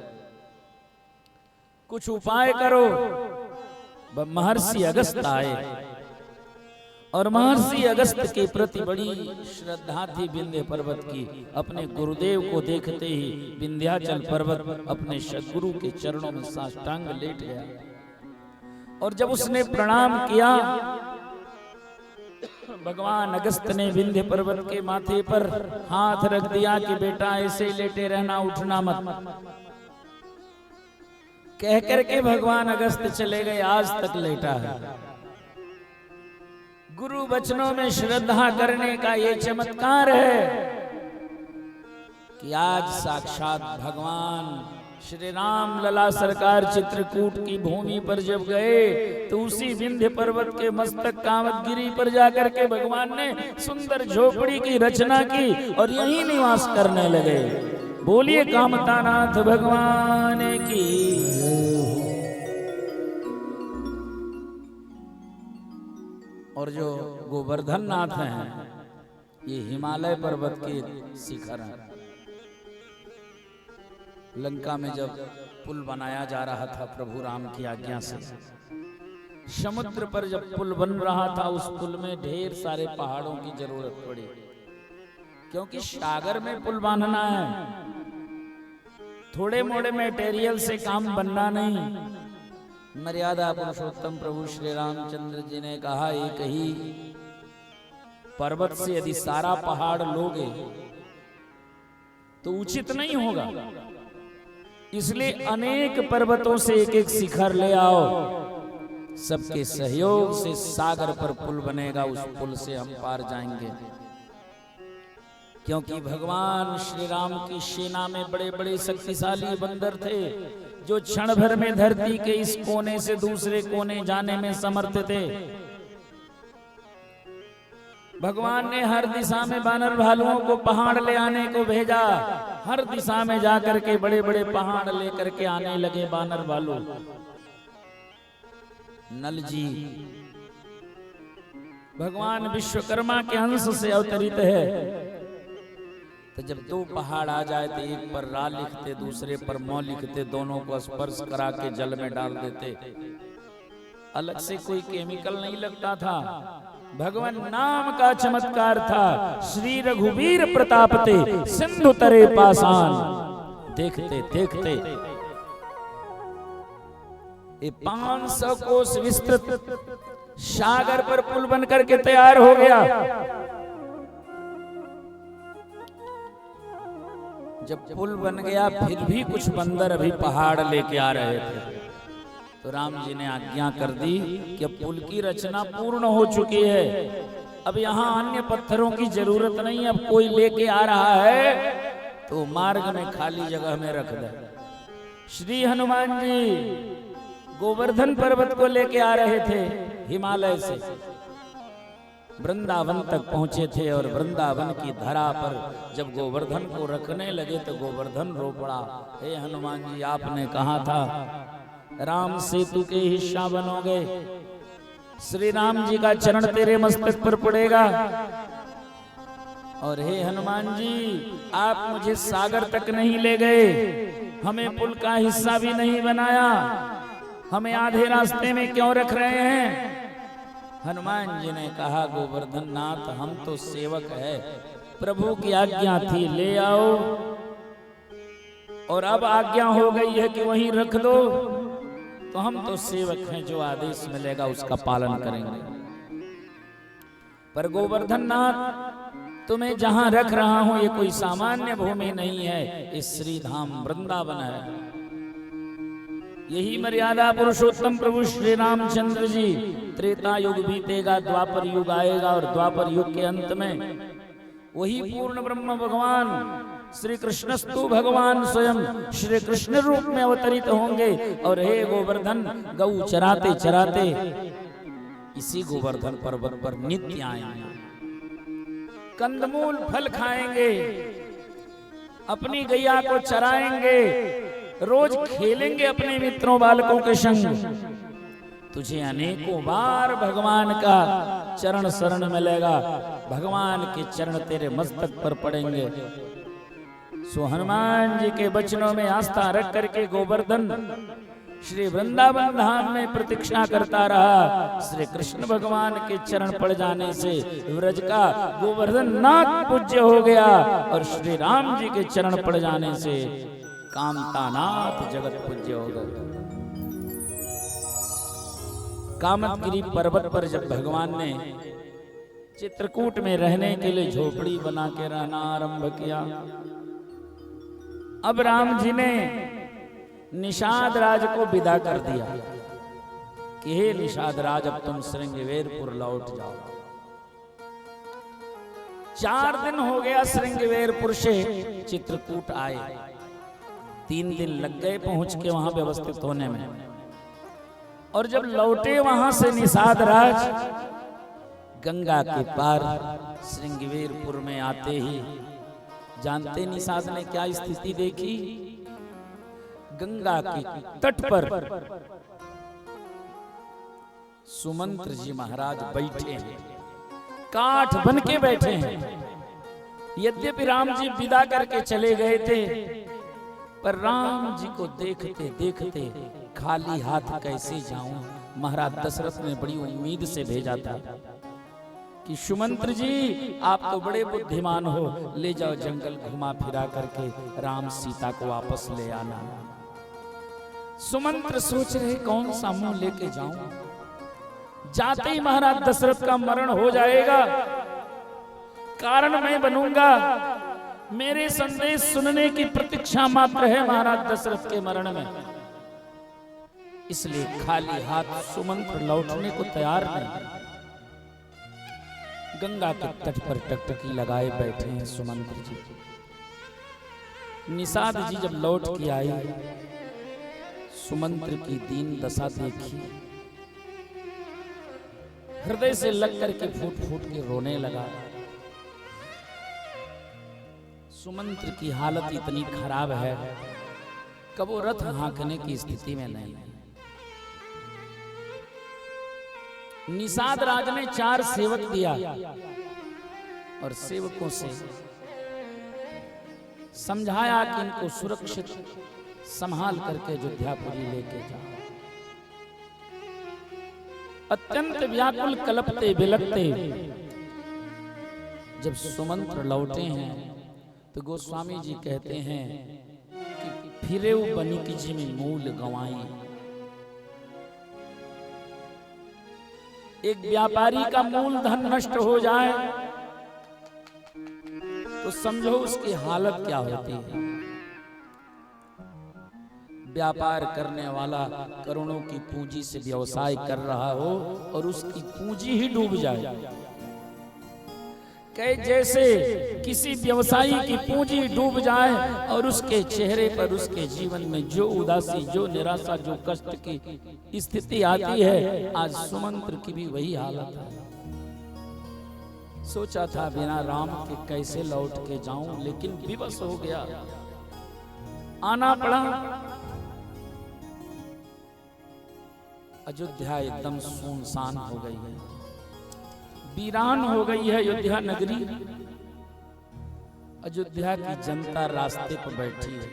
कुछ उपाय करो। महर्षि अगस्त आए और महर्षि अगस्त के प्रति बड़ी श्रद्धा थी विंध्य पर्वत की। अपने गुरुदेव को देखते ही विंध्याचल पर्वत अपने सद्गुरु के चरणों में साष्टांग लेट गया। और जब उसने प्रणाम किया, भगवान अगस्त ने विंध्य पर्वत के माथे पर हाथ रख दिया कि बेटा ऐसे ही लेटे रहना, उठना मत। कह करके भगवान अगस्त चले गए। आज तक लेटा है। गुरु वचनों में श्रद्धा करने का ये चमत्कार है कि आज साक्षात भगवान श्री राम लला सरकार चित्रकूट की भूमि पर जब गए तो उसी विंध्य पर्वत के मस्तक कामदगिरी पर जाकर के भगवान ने सुंदर झोपड़ी की रचना की और यहीं निवास करने लगे। बोलिए कामतानाथ भगवान की। और जो गोवर्धन नाथ हैं, ये हिमालय पर्वत के शिखर हैं। लंका में जब पुल बनाया जा रहा था प्रभु राम की आज्ञा से, समुद्र पर जब पुल बन रहा था, उस पुल में ढेर सारे पहाड़ों की जरूरत पड़ी, क्योंकि सागर में पुल बांधना है। थोड़े मोड़े मटेरियल से काम बनना नहीं। मर्यादा पुरुषोत्तम प्रभु श्री रामचंद्र जी ने कहा, एक ही पर्वत से यदि सारा पहाड़ लोगे तो उचित नहीं होगा। इसलिए अनेक पर्वतों से एक एक शिखर ले आओ। सबके सहयोग से सागर पर पुल बनेगा। उस पुल से हम पार जाएंगे। क्योंकि भगवान श्री राम की सेना में बड़े बड़े शक्तिशाली बंदर थे, जो क्षण भर में धरती के इस कोने से दूसरे कोने जाने में समर्थ थे। भगवान ने हर दिशा में बानर भालुओं को पहाड़ ले आने को भेजा। हर दिशा में जाकर के बड़े बड़े पहाड़ लेकर के आने लगे बानर भालू। नल जी भगवान विश्वकर्मा के अंश से अवतरित है। तो जब दो पहाड़ आ जाए तो एक पर रा लिखते, दूसरे पर मौ लिखते, दोनों को स्पर्श करा के जल में डाल देते। अलग से कोई केमिकल नहीं लगता था। भगवान नाम का चमत्कार था। श्री रघुवीर प्रतापते सिंधु तरे पाषाण। देखते देखते ये 500 कोस विस्तृत सागर पर पुल बनकर के तैयार हो गया। जब पुल बन गया, फिर भी कुछ बंदर अभी पहाड़ लेके आ रहे थे। तो राम जी ने आज्ञा कर दी कि अब पुल की रचना पूर्ण हो चुकी है, अब यहाँ अन्य पत्थरों की जरूरत नहीं। अब कोई लेके आ रहा है तो मार्ग में खाली जगह में रख दे। श्री हनुमान जी गोवर्धन पर्वत को लेके आ रहे थे हिमालय से, वृंदावन तक पहुंचे थे। और वृंदावन की धरा पर जब गोवर्धन को रखने लगे तो गोवर्धन रो पड़ा। हे हनुमान जी, आपने कहा था राम सेतु के हिस्सा बनोगे, श्री राम जी का चरण तेरे मस्तक पर पड़ेगा। और हे हनुमान जी, आप मुझे सागर तक नहीं ले गए, हमें पुल का हिस्सा भी नहीं बनाया। हमें आधे रास्ते में क्यों रख रहे हैं? हनुमान जी ने कहा, गोवर्धन नाथ हम तो सेवक है, प्रभु की आज्ञा थी ले आओ, और अब आज्ञा हो गई है कि वहीं रख दो, तो हम तो सेवक हैं, जो आदेश मिलेगा उसका पालन करेंगे। पर गोवर्धन नाथ तुम्हें जहां रख रहा हूं ये कोई सामान्य भूमि नहीं है, ये श्री धाम वृंदावन है। यही मर्यादा पुरुषोत्तम प्रभु श्री रामचंद्र जी, त्रेता युग बीतेगा, द्वापर युग आएगा, और द्वापर युग के अंत में वही पूर्ण ब्रह्म भगवान श्री कृष्णस्तु भगवान स्वयं श्री कृष्ण रूप में अवतरित होंगे। और हे गोवर्धन, गौ चराते चराते इसी गोवर्धन पर्वत पर नित्य आएंगे, कंदमूल फल खाएंगे, अपनी गैया को चराएंगे, रोज खेलेंगे अपने मित्रों बालकों के संग। तुझे अनेकों बार भगवान का चरण शरण मिलेगा, भगवान के चरण तेरे मस्तक पर पड़ेंगे। सो हनुमान जी के वचनों में आस्था रख करके गोवर्धन श्री वृंदावन धाम में प्रतीक्षा करता रहा। श्री कृष्ण भगवान के चरण पड़ जाने से व्रज का गोवर्धन नाथ पूज्य हो गया, और श्री राम जी के चरण पड़ जाने से कामतानाथ जगत पूज्य हो गए। कामतगिरी पर्वत पर जब भगवान ने चित्रकूट में रहने के लिए झोपड़ी बना के रहना आरंभ किया, अब राम जी ने निषाद राज को विदा कर दिया कि हे निषाद राज, अब तुम श्रृंगवेरपुर लौट जाओ। 4 दिन हो गया श्रृंगवेरपुर से चित्रकूट आए, 3 दिन लग गए पहुंच के वहां व्यवस्थित होने में। और जब लौटे वहां से निषाद राज, गंगा के पार श्रृंगवेरपुर में आते ही जानते निषाद ने क्या स्थिति देखी? गंगा के तट पर सुमंत्र जी महाराज बैठे हैं, काठ बन के बैठे हैं। यद्यपि राम जी विदा करके चले गए थे, पर राम जी को देखते देखते खाली हाथ कैसे जाऊं, महाराज दशरथ ने बड़ी उम्मीद से भेजा था कि सुमंत्र जी आप तो बड़े बुद्धिमान हो, ले जाओ जंगल घुमा फिरा करके राम सीता को वापस ले आना। सुमंत्र सोच रहे कौन सा मुंह लेके जाऊं, जाते ही महाराज दशरथ का मरण हो जाएगा, कारण मैं बनूंगा, मेरे संदेश सुनने की प्रतीक्षा मात्र है महाराज दशरथ के मरण में। इसलिए खाली हाथ सुमंत्र लौटने को तैयार नहीं। गंगा के तट पर टकटकी लगाए बैठे हैं सुमंत्र जी। निषाद जी जब लौट के आई, सुमंत्र की दीन दशा देखी, हृदय से लग करके फूट फूट के रोने लगा। सुमंत्र की हालत इतनी खराब है, कबो रथ हाँकने की स्थिति में नहीं। निषाद राज ने 4 सेवक दिया और सेवकों से समझाया कि इनको सुरक्षित संभाल करके अयोध्यापुरी लेके जाओ। अत्यंत व्याकुल कलपते बिलकते जब सुमंत्र लौटे हैं, तो गोस्वामी जी कहते हैं कि फिरे बनिक जी में मूल गंवाई। एक व्यापारी का मूल धन नष्ट हो जाए तो समझो उसकी हालत क्या होती है। व्यापार करने वाला करोड़ों की पूंजी से व्यवसाय कर रहा हो और उसकी पूंजी ही डूब जाए, जैसे किसी व्यवसायी की पूंजी डूब जाए और उसके चेहरे पर, उसके जीवन में जो उदासी, जो निराशा, जो कष्ट की स्थिति आती है, आज सुमंत्र की भी वही हालत है। सोचा था बिना राम के कैसे लौट के जाऊं, लेकिन विवश हो गया, आना पड़ा। अयोध्या एकदम सुनसान हो गई है, वीरान हो गई है अयोध्या नगरी। अयोध्या की जनता रास्ते पर बैठी है।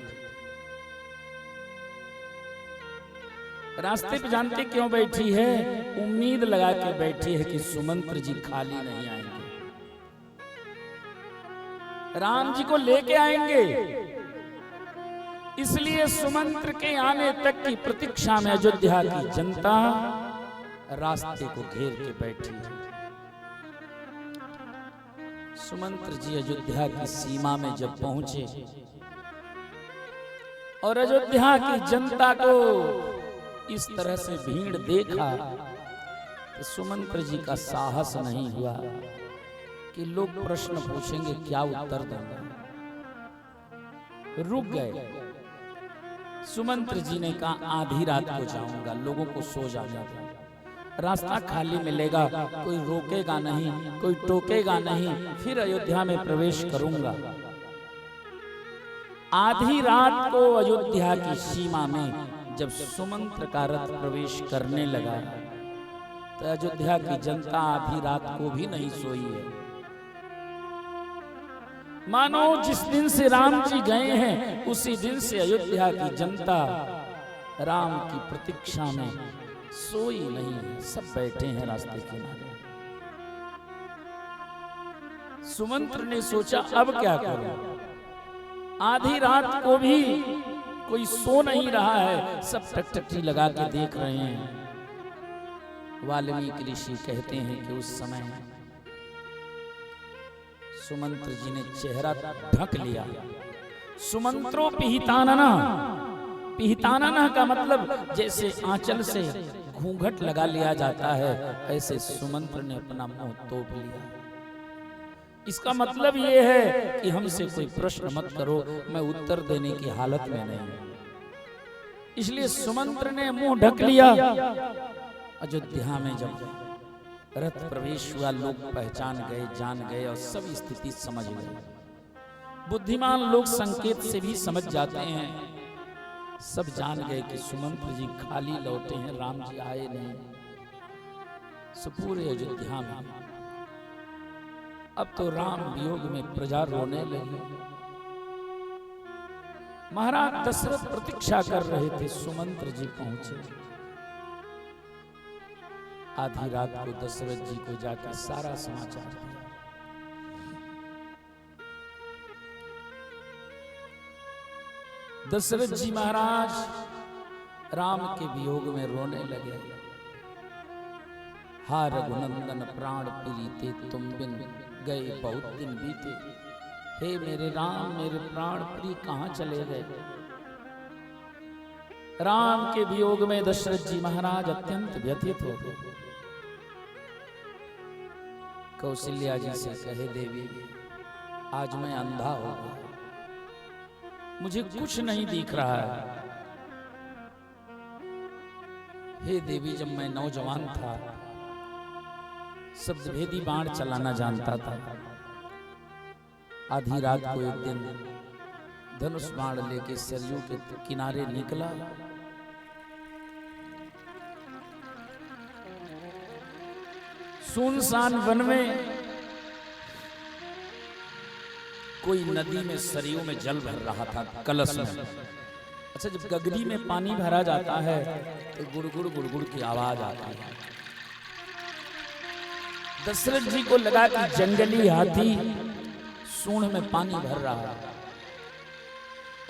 रास्ते पे जानते क्यों बैठी है? उम्मीद लगा के बैठी है कि सुमंत्र जी खाली नहीं आएंगे, राम जी को लेके आएंगे। इसलिए सुमंत्र के आने तक की प्रतीक्षा में अयोध्या की जनता रास्ते को घेर के बैठी है। सुमंत्र जी अयोध्या की सीमा में जब पहुंचे और अयोध्या की जनता को इस तरह से भीड़ देखा तो सुमंत्र जी का साहस नहीं हुआ कि लोग प्रश्न पूछेंगे क्या उत्तर दूंगा। रुक गए। सुमंत्र जी ने कहा आधी रात को जाऊंगा, लोगों को सो जाने दो, रास्ता खाली मिलेगा, कोई रोकेगा नहीं, कोई टोकेगा नहीं, फिर अयोध्या में प्रवेश करूंगा। आधी रात को अयोध्या की सीमा में जब सुमंत्र का रथ प्रवेश करने लगा तो अयोध्या की जनता आधी रात को भी नहीं सोई है। मानो जिस दिन से राम जी गए हैं उसी दिन से अयोध्या की जनता राम की प्रतीक्षा में सोई नहीं है, सब बैठे हैं रास्ते किनारे। सुमंत्र ने सोचा अब क्या करूं, आधी रात को भी कोई सो नहीं रहा है, सब टकटकी लगा के देख रहे हैं। वाल्मीकि ऋषि कहते हैं कि उस समय सुमंत्र जी ने चेहरा ढक लिया। सुमंत्रो पिहितानना, पिहितानना का मतलब जैसे आंचल से घूंघट लगा लिया जाता है, ऐसे सुमंत्र ने अपना मुंह तोप लिया। इसका मतलब ये है कि हमसे कोई प्रश्न मत करो, मैं उत्तर देने की हालत में नहीं। इसलिए सुमंत्र ने मुंह ढक लिया। अयोध्या में जब रथ प्रवेश हुआ लोग पहचान गए, जान गए और सब स्थिति समझ गए। बुद्धिमान लोग संकेत से भी समझ जाते हैं। सब जान गए कि सुमंत्र जी खाली लौटे हैं, राम जी आए नहीं। सो पूरे अयोध्या में अब तो राम वियोग में प्रजा रोने लगी। महाराज दशरथ प्रतीक्षा कर रहे थे, सुमंत्र जी पहुंचे। आधी रात को दशरथ जी को जाकर सारा समाचार दिया। दशरथ जी महाराज राम के वियोग में रोने लगे। हा रघुनंदन प्राण प्रीते तुम बिन गए बहुत दिन बीते। हे मेरे राम मेरे प्राण प्रिय कहां चले गए। राम के वियोग में दशरथ जी महाराज अत्यंत व्यथित हो गए। कौशल्या जी से कहे देवी आज मैं अंधा हो गया, मुझे कुछ नहीं दिख रहा है। हे देवी जब मैं नौजवान था शब्दभेदी बाण चलाना जानता था। आधी रात को एक दिन धनुष बाण लेके सरयू के किनारे निकला। सुनसान वन में कोई नदी में सरयू में जल भर रहा था कलश में। अच्छा जब गगरी में पानी भरा जाता है तो गुड़गुड़ गुड़गुड़ की आवाज आती है। दशरथ जी को लगा कि जंगली हाथी सूंड में पानी भर रहा है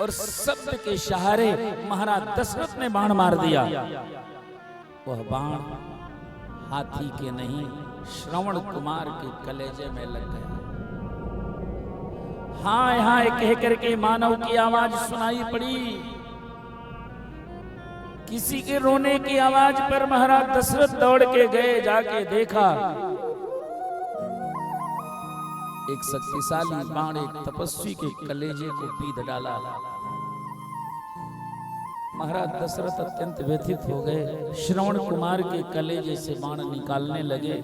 और शब्द के सहारे महाराज दशरथ ने बाण मार दिया। वह बाण हाथी के नहीं श्रवण कुमार के कलेजे में लग गया। हाय हाय कह करके मानव की आवाज सुनाई पड़ी। किसी के रोने की आवाज पर महाराज दशरथ दौड़ के गए, जाके देखा एक शक्तिशाली बाण एक तपस्वी के कलेजे को पीध डाला। महाराज दशरथ अत्यंत व्यथित हो गए। श्रवण कुमार के कलेजे से बाण निकालने लगे।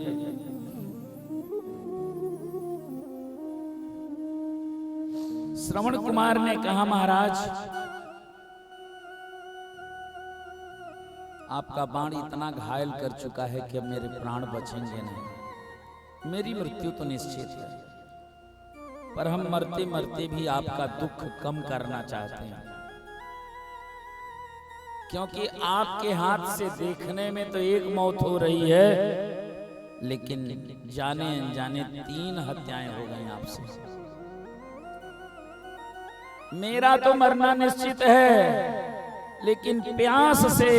श्रवण कुमार ने कहा महाराज आपका बाण इतना घायल कर चुका है कि अब मेरे प्राण बचेंगे नहीं। मेरी मृत्यु तो निश्चित है, पर हम मरते मरते भी आपका दुख कम करना चाहते हैं। क्योंकि आपके हाथ से देखने में तो एक मौत हो रही है, लेकिन जाने अनजाने 3 हत्याएं हो गई आपसे। मेरा तो मरना निश्चित है, लेकिन प्यास से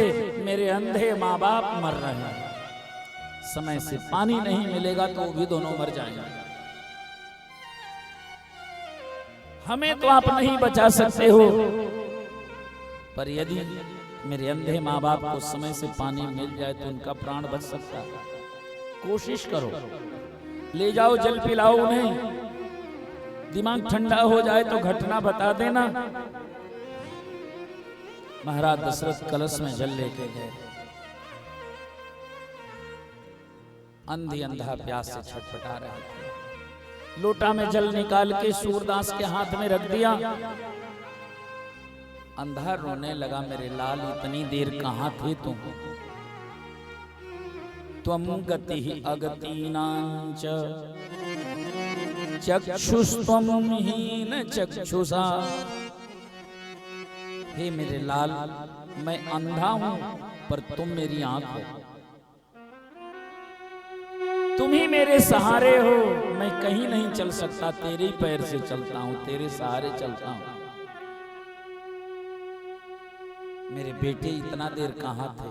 मेरे अंधे माँ बाप मर रहे हैं। समय से पानी नहीं मिलेगा तो वो भी दोनों मर जाएंगे। हमें तो आप नहीं बचा सकते हो, पर यदि मेरे अंधे माँ बाप को समय से पानी मिल जाए तो उनका प्राण बच सकता है। कोशिश करो, ले जाओ, जल पिलाओ उन्हें, दिमाग ठंडा हो जाए तो घटना बता देना। महाराज दशरथ कलश में जल लेके गए। अंधी अंधा प्यास से छटपटा रहे थे। लोटा में जल निकाल के सूरदास के हाथ में रख दिया। अंधा रोने लगा, मेरे लाल इतनी देर कहां थे तुम? त्वं गति अगतीनांच चक्षुस्त्वं हीन चक्षुषा। हे मेरे लाल, मैं अंधा हूं पर तुम मेरी आंख हो, तुम ही मेरे सहारे हो। मैं कहीं नहीं चल सकता, तेरे ही पैर से चलता हूं, तेरे सहारे चलता हूं। मेरे बेटे इतना देर कहां थे?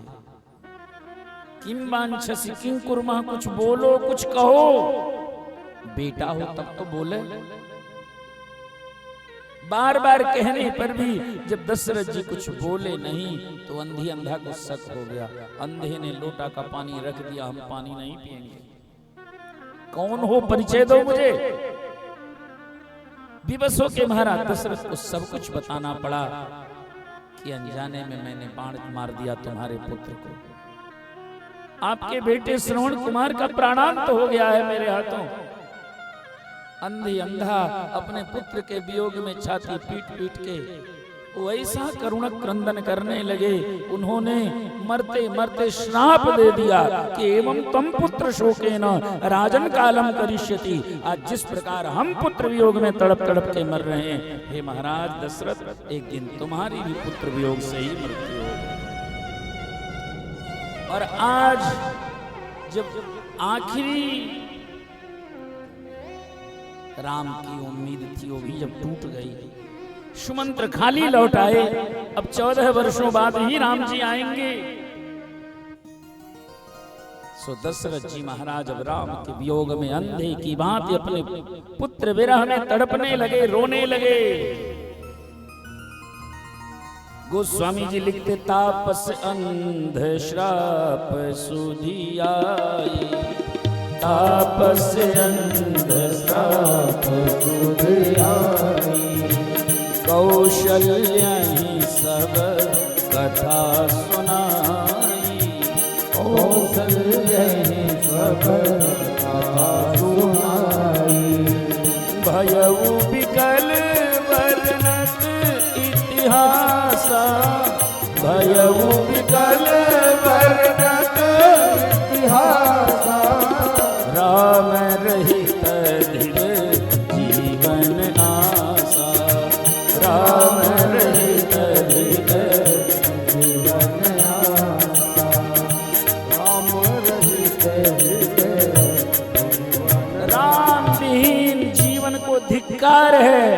किम वांछसि किं कुर्मः, कुछ बोलो, कुछ कहो। बेटा हो तब तो बोले। बार बार कहने पर भी जब दशरथ जी कुछ बोले नहीं तो अंधी अंधा को शक हो गया। अंधे ने लोटा का पानी रख दिया, हम पानी नहीं पिएंगे। कौन हो, परिचय दो मुझे। विवश होके महाराज दशरथ को सब कुछ बताना पड़ा कि अनजाने में मैंने बाण मार दिया तुम्हारे पुत्र को। आपके बेटे श्रवण कुमार का प्राणांत हो गया है मेरे हाथों। अंधी अंधा अपने पुत्र के वियोग में छाती पीट पीट के वो ऐसा करुणक क्रंदन करने लगे। उन्होंने मरते मरते श्राप दे दिया कि एवं तम पुत्र शोकेन राजन कालम करिष्यति। आज जिस प्रकार हम पुत्र वियोग में तड़प तड़प के मर रहे हैं, हे महाराज दशरथ, एक दिन तुम्हारी भी पुत्र वियोग से ही मृत्यु होगी। और आज जब आखिरी राम की उम्मीद थी वो भी जब टूट गई, सुमंत्र खाली लौट आए। अब 14 वर्षों बाद ही राम जी आएंगे। सो दशरथ जी महाराज अब राम के वियोग में अंधे की भांति अपने पुत्र विरह में तड़पने लगे, रोने लगे। गोस्वामी जी लिखते, तापस अंध श्राप सुधि आई, तापस अंध श्राप सुधि आई। कौशल्य ही सब कथा सुनाई, कौशल्य ही सब कथा सुनाई। भयउ विकल वर्णत इतिहास, भयउ विकल वर्णत इतिहास। राम रहित धीर जीवन आशा, राम रहित धीर जीवन आशा। राम रहित राम विहीन जीवन को धिक्कार है।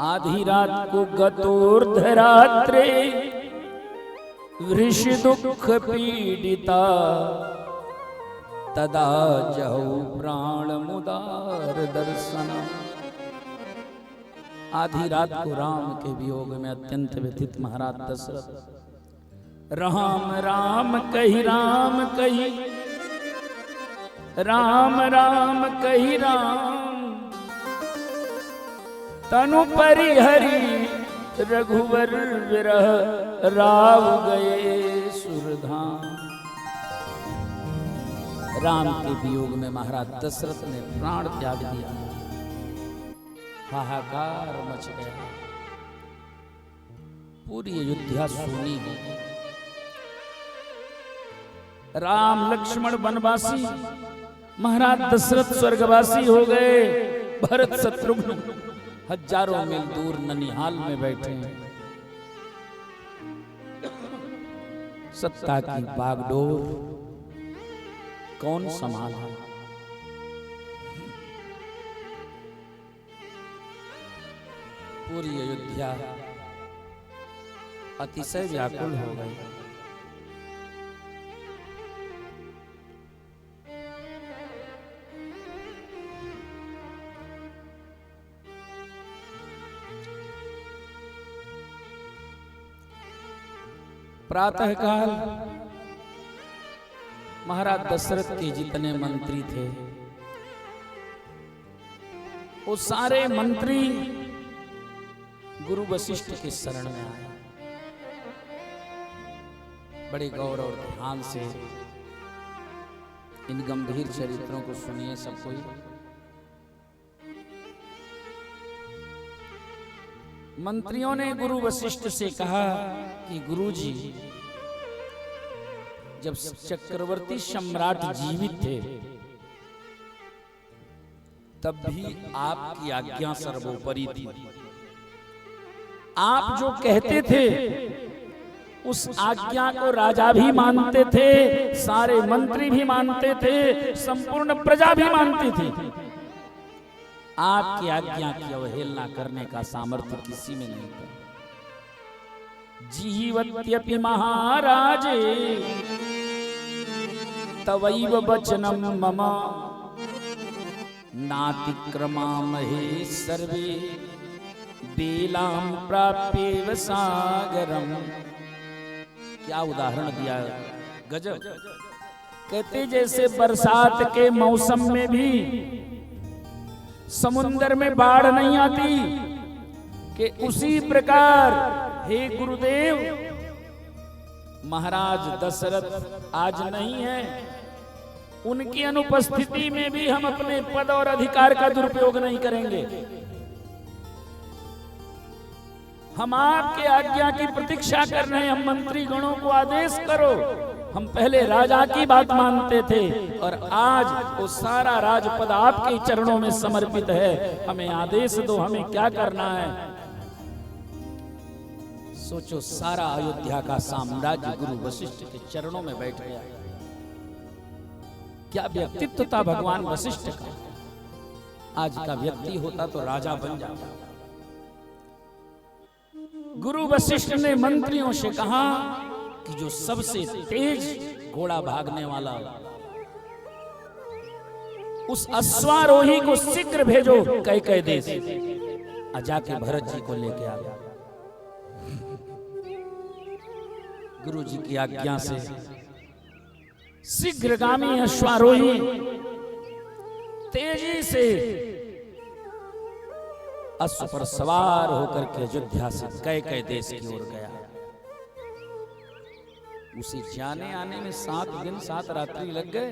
आधी रात को गतोर्धरात्रे वृष दुख पीड़िता, तदा जहु प्राण मुदार दर्शन। आधी रात को राम के वियोग में अत्यंत व्यथित महाराज दशरथ राम राम कही, राम कही, राम राम कही, राम तनु परिहरी रघुवर विरह राव गए सुरधाम। राम के वियोग में महाराज दशरथ ने प्राण त्याग दिया। हाहाकार मच गया, पूरी अयोध्या सूनी हो गई। राम लक्ष्मण वनवासी, महाराज दशरथ स्वर्गवासी हो गए। भरत शत्रुघ्न हजारों मील दूर ननिहाल में बैठे हैं। सत्ता की बागडोर कौन संभाला? पूरी अयोध्या अतिशय व्याकुल हो गई। प्रातःकाल महाराज दशरथ के जितने मंत्री थे वो सारे मंत्री गुरु वशिष्ठ के शरण में आए। बड़े गौर और ध्यान से इन गंभीर चरित्रों को सुनिए सब कोई। मंत्रियों ने गुरु वशिष्ठ से कहा कि गुरुजी, जब चक्रवर्ती सम्राट जीवित थे तब भी आपकी आज्ञा सर्वोपरि थी। आप जो कहते थे उस आज्ञा को राजा भी मानते थे, सारे मंत्री भी मानते थे, संपूर्ण प्रजा भी मानती थी। आपकी आज्ञा की अवहेलना करने का सामर्थ्य किसी में नहीं था। जीवत्यपि महाराजे तवैव वचनम मम नातिक्रमामहे सर्वे बेलाम प्राप्येव सागरम। क्या उदाहरण दिया, गजब। कहते जैसे बरसात के मौसम में भी समुद्र में बाढ़ नहीं आती, कि उसी प्रकार हे गुरुदेव महाराज दशरथ आज नहीं है, उनकी अनुपस्थिति में भी हम अपने पद और अधिकार का दुरुपयोग नहीं करेंगे। हम आपके आज्ञा की प्रतीक्षा कर रहे हैं। हम मंत्री गणों को आदेश करो। हम पहले राजा की बात मानते थे और आज वो सारा राजपद आपके चरणों में समर्पित है। हमें आदेश दो, हमें क्या करना है। सोचो, सारा अयोध्या का साम्राज्य गुरु वशिष्ठ के चरणों में बैठ गया। क्या व्यक्तित्व था भगवान वशिष्ठ का। आज का व्यक्ति होता तो राजा बन जाता। गुरु वशिष्ठ ने मंत्रियों से कहा कि जो सबसे तेज घोड़ा भागने वाला उस अश्वारोही को शीघ्र भेजो कैकेय देश, जाके भरत जी को लेके आ गया। गुरु जी की आज्ञा से शीघ्रगामी अश्वारोही तेजी से अश्व पर सवार होकर के अयोध्या से कैकेय देश की ओर गया। उसे जाने आने में 7 दिन 7 रात्रि लग गए।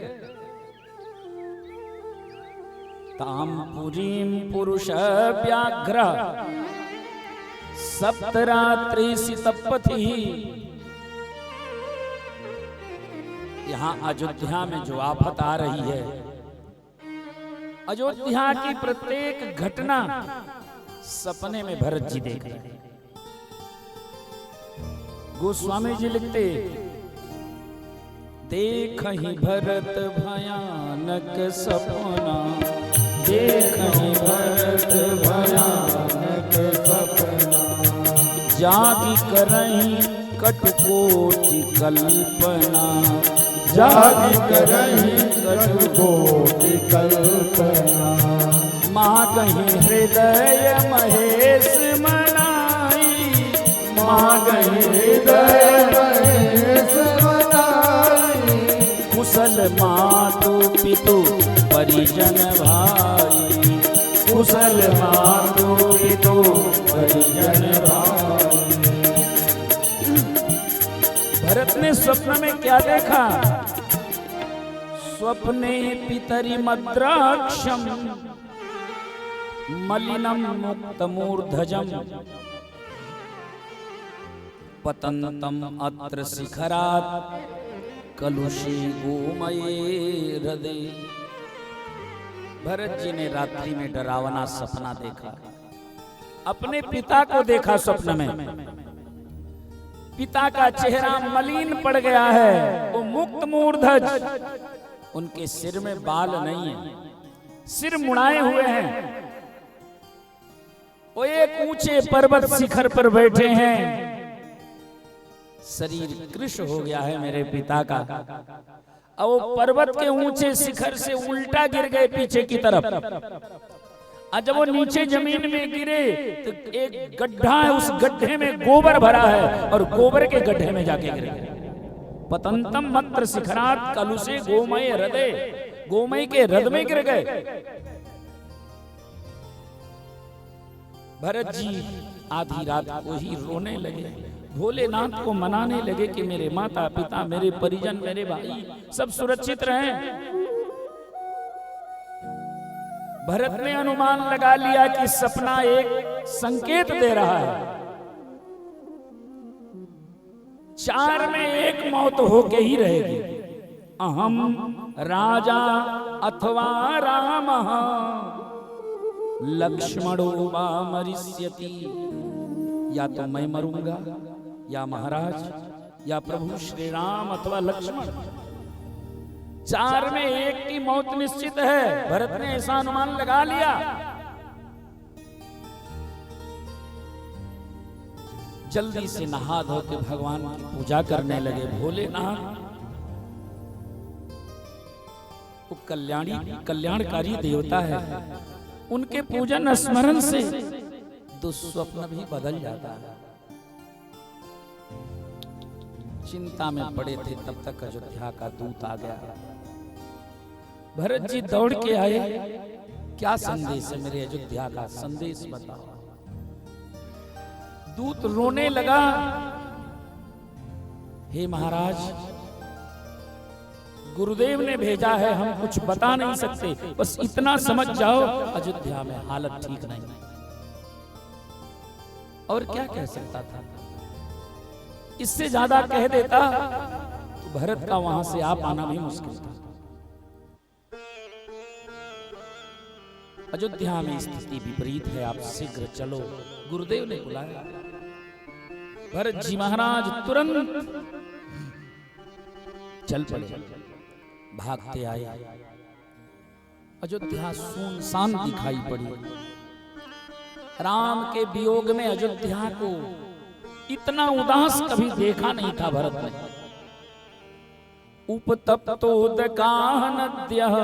ताम पुरीम पुरुष व्याघ्र सप्तरात्रि तपति। यहाँ अयोध्या में जो आफत आ रही है, अयोध्या की प्रत्येक घटना सपने में भरत जी देख रहे हैं। गोस्वामी जी लिखते, देखहि भरत भयानक सपना, देखहि भरत भयानक सपना, जागी करहि कटकोटि कल्पना, जागी करहि कटकोटि कल्पना। मागहि हृदय महेश मनाई, मागहि हृदय महेश मनाई। कुशल मातु पितु परिजन भाई, कुशल मातु पितु परिजन भाई। भरत ने स्वप्न में क्या देखा? स्वप्ने पितरि मद्राक्षम मलिनम मुक्तमूर्धजम पतंतम अत्र शिखरात् कलुषी गोमये हृदय। भरत जी ने रात्रि में डरावना सपना देखा। अपने पिता को देखा स्वप्न में। पिता का चेहरा मलिन पड़ गया है, वो मुक्त मूर्धज, उनके सिर में बाल नहीं है, सिर मुड़ाए हुए हैं, वो एक ऊंचे पर्वत शिखर पर बैठे हैं, शरीर कृश हो गया है मेरे पिता का, और वो पर्वत के ऊंचे शिखर से उल्टा गिर गए पीछे की तरफ, और जब वो नीचे जमीन में गिरे तो एक गड्ढा है, उस गड्ढे में गोबर भरा है और गोबर के गड्ढे में जाके गिर गए। पतंतम मत्र शिखरात कलुषे गोमय हृदय, गोमय के हृदय में गिर गए। भरत जी आधी रात को ही रोने लगे, भोलेनाथ को मनाने लगे कि मेरे माता पिता, मेरे परिजन, मेरे भाई सब सुरक्षित रहें। भरत ने अनुमान लगा लिया कि सपना एक संकेत दे रहा है, 4 में एक मौत होके ही रहेगी, अहम राजा अथवा रामः लक्ष्मणो वा मरिष्यति, या तो मैं मरूंगा या महाराज या प्रभु श्री राम अथवा लक्ष्मण, 4 में एक की मौत निश्चित है। भरत ने ऐसा अनुमान लगा लिया। जल्दी से नहा धो के भगवान की पूजा करने लगे। भोलेनाथ वो कल्याणकारी देवता है, उनके पूजन स्मरण से दुस्वप्न भी बदल जाता है। चिंता में पड़े थे तब तक अयोध्या का दूत आ गया। भरत जी दौड़ के आए, क्या संदेश है मेरे अयोध्या का, संदेश बताओ। दूत रोने लगा, हे महाराज गुरुदेव ने भेजा है, हम कुछ बता नहीं सकते, बस इतना समझ जाओ अयोध्या में हालत ठीक नहीं। और क्या कह सकता था, इससे ज्यादा कह देता तो भरत का वहां से आ पाना भी मुश्किल था। अयोध्या में स्थिति विपरीत है, आप शीघ्र चलो, गुरुदेव ने बुलाया। भरत जी महाराज तुरंत चल पड़े, भागते आए। अयोध्या सुनसान दिखाई पड़ी। राम के वियोग में अयोध्या को इतना उदास कभी देखा नहीं था भरत ने। उपतप्तोदकाः नद्यः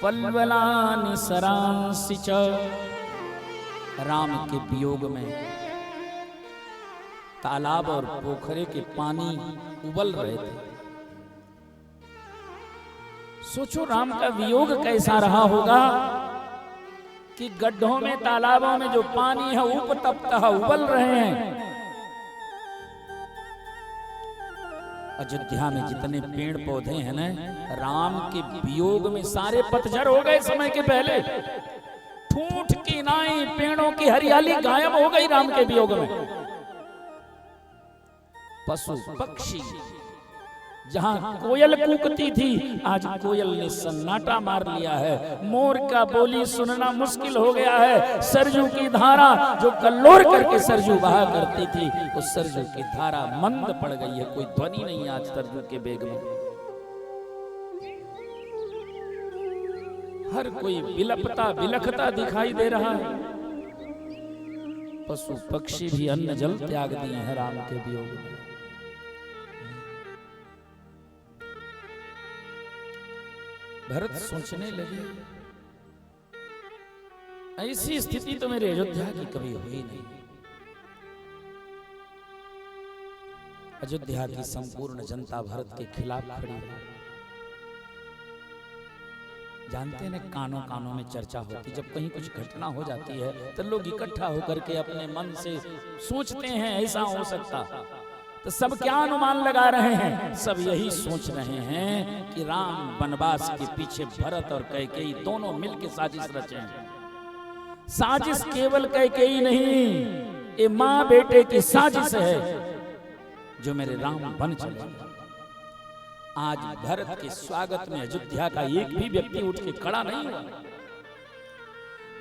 पल्वलानि सरांसि च। राम के वियोग में तालाब और पोखरे के पानी उबल रहे थे। सोचो राम का वियोग कैसा रहा होगा कि गड्ढों में, तालाबों में जो पानी है उपतप्त उबल रहे हैं। अयोध्या में जितने पेड़ पौधे हैं ना, राम के वियोग में सारे पतझड़ हो गए समय के पहले। ठूठ की नाई पेड़ों की हरियाली गायब हो गई राम के वियोग में। पशु पक्षी, जहां कोयल कूकती थी, आज कोयल ने सन्नाटा मार लिया है। मोर का बोली सुनना मुश्किल हो गया है। सरजू की धारा जो कल्लोर करके सरजू बहा करती थी, उस सरजू की धारा मंद पड़ गई है, कोई ध्वनि नहीं आज सरजू के बेग में। हर कोई विलपता विलखता दिखाई दे रहा है। पशु पक्षी भी अन्न जल त्याग दिए हैं राम के वियोग में। भरत सोचने लगे, ऐसी स्थिति तो मेरे अयोध्या की कभी हुई नहीं। अयोध्या की संपूर्ण जनता भरत के खिलाफ खड़ी है। जानते हैं, कानों कानों में चर्चा होती, जब कहीं कुछ घटना हो जाती है तो लोग इकट्ठा होकर के अपने मन से सोचते हैं ऐसा हो सकता। तो सब क्या अनुमान लगा रहे हैं, सब यही सोच रहे हैं कि राम वनवास के पीछे भरत और कैकेयी दोनों मिलकर साजिश रचे हैं। साजिश केवल कैकेयी नहीं, ये मां बेटे की साजिश है जो मेरे राम बन चले। आज भरत के स्वागत में अयोध्या का एक भी व्यक्ति उठ के खड़ा नहीं हुआ।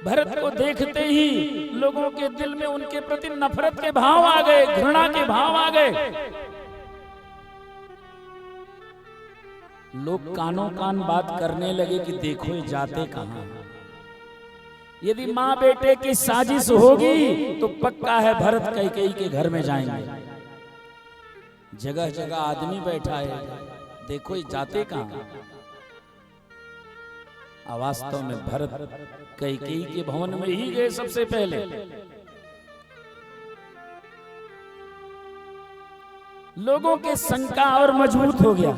भरत को देखते ही लोगों के दिल में उनके प्रति नफरत के भाव आ गए, घृणा के भाव आ गए। लोग कानों कान बात करने लगे कि देखो ये जाते कहां। यदि मां बेटे की साजिश होगी तो पक्का है भरत कैकेयी के घर में जाएंगे। जगह जगह आदमी बैठा है, देखो ये जाते कहां। वास्तव में भरत कैकेयी के भवन में ही गए सबसे पहले। लोगों के शंका और मजबूत हो गया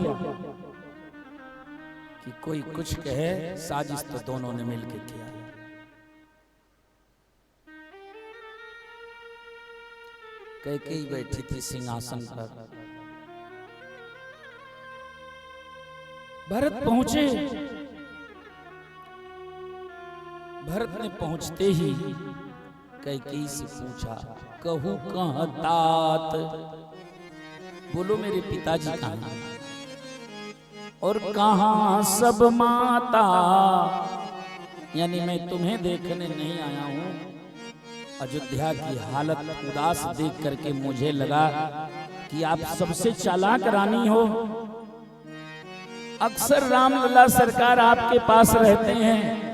कि कोई कुछ कहे, साजिश तो दोनों ने मिलकर किया। कैकेयी बैठी थी सिंहासन पर, भरत पहुंचे। भरत ने पहुंचते ही कैकेयी से पूछा, कहूं कहां तात, बोलो मेरे पिताजी कहां और कहां सब माता। यानी मैं तुम्हें देखने नहीं आया हूं। अयोध्या की हालत उदास देख करके मुझे लगा कि आप सबसे चालाक रानी हो। अक्सर रामलला सरकार आपके पास रहते हैं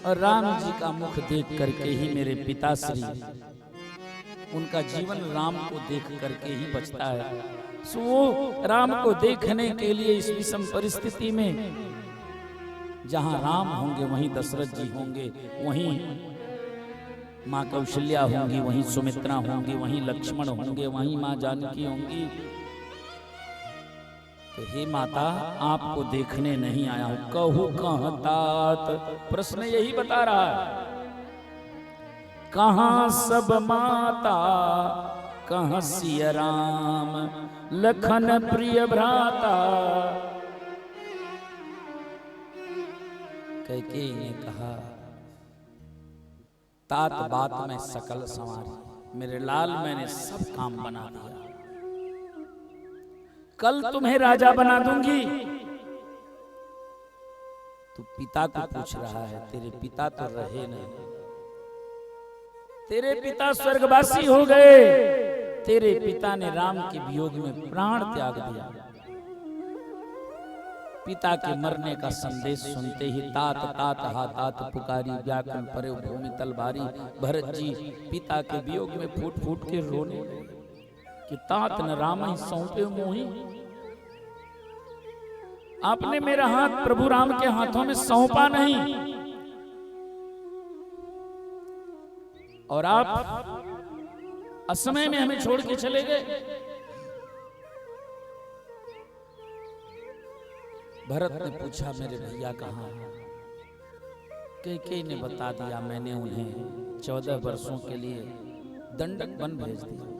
और राम जी का मुख देख करके ही मेरे पिताश्री, उनका जीवन राम को देख करके ही बचता है। सो वो राम को देखने के लिए इस विषम परिस्थिति में, जहां राम होंगे वहीं दशरथ जी होंगे, वहीं माँ कौशल्या होंगी, वहीं सुमित्रा होंगी, वहीं लक्ष्मण होंगे, वहीं माँ जानकी होंगी। तो हे माता, आपको देखने नहीं आया हूं, कहूं कहां तात। प्रश्न यही बता रहा है, कहां सब माता, कहां सिया राम, लखन प्रिय भ्राता। कैकेयी ने कहा, तात बात में सकल संवारी, मेरे लाल मैंने सब काम बना दिया। कल तुम्हें राजा बना दूंगी। तू पिता को पूछ रहा है, तेरे पिता तो रहे नहीं, तेरे पिता स्वर्गवासी हो गए। तेरे पिता ने राम के वियोग में प्राण त्याग दिया। पिता के मरने का संदेश सुनते ही तात तात हा तात पुकारी, व्याकुल परे भूमि तलवारी। भरत जी पिता के वियोग में फूट फूट के रोने कि तात न राम ही सौंपे मोही। आपने मेरा हाथ प्रभु राम के हाथों में सौंपा नहीं, और आप असमय में हमें छोड़ के चले गए। भरत ने पूछा, मेरे भैया कहाँ हैं? कैकेयी ने बता दिया, मैंने उन्हें 14 वर्षों के लिए दंडक वन भेज दिया।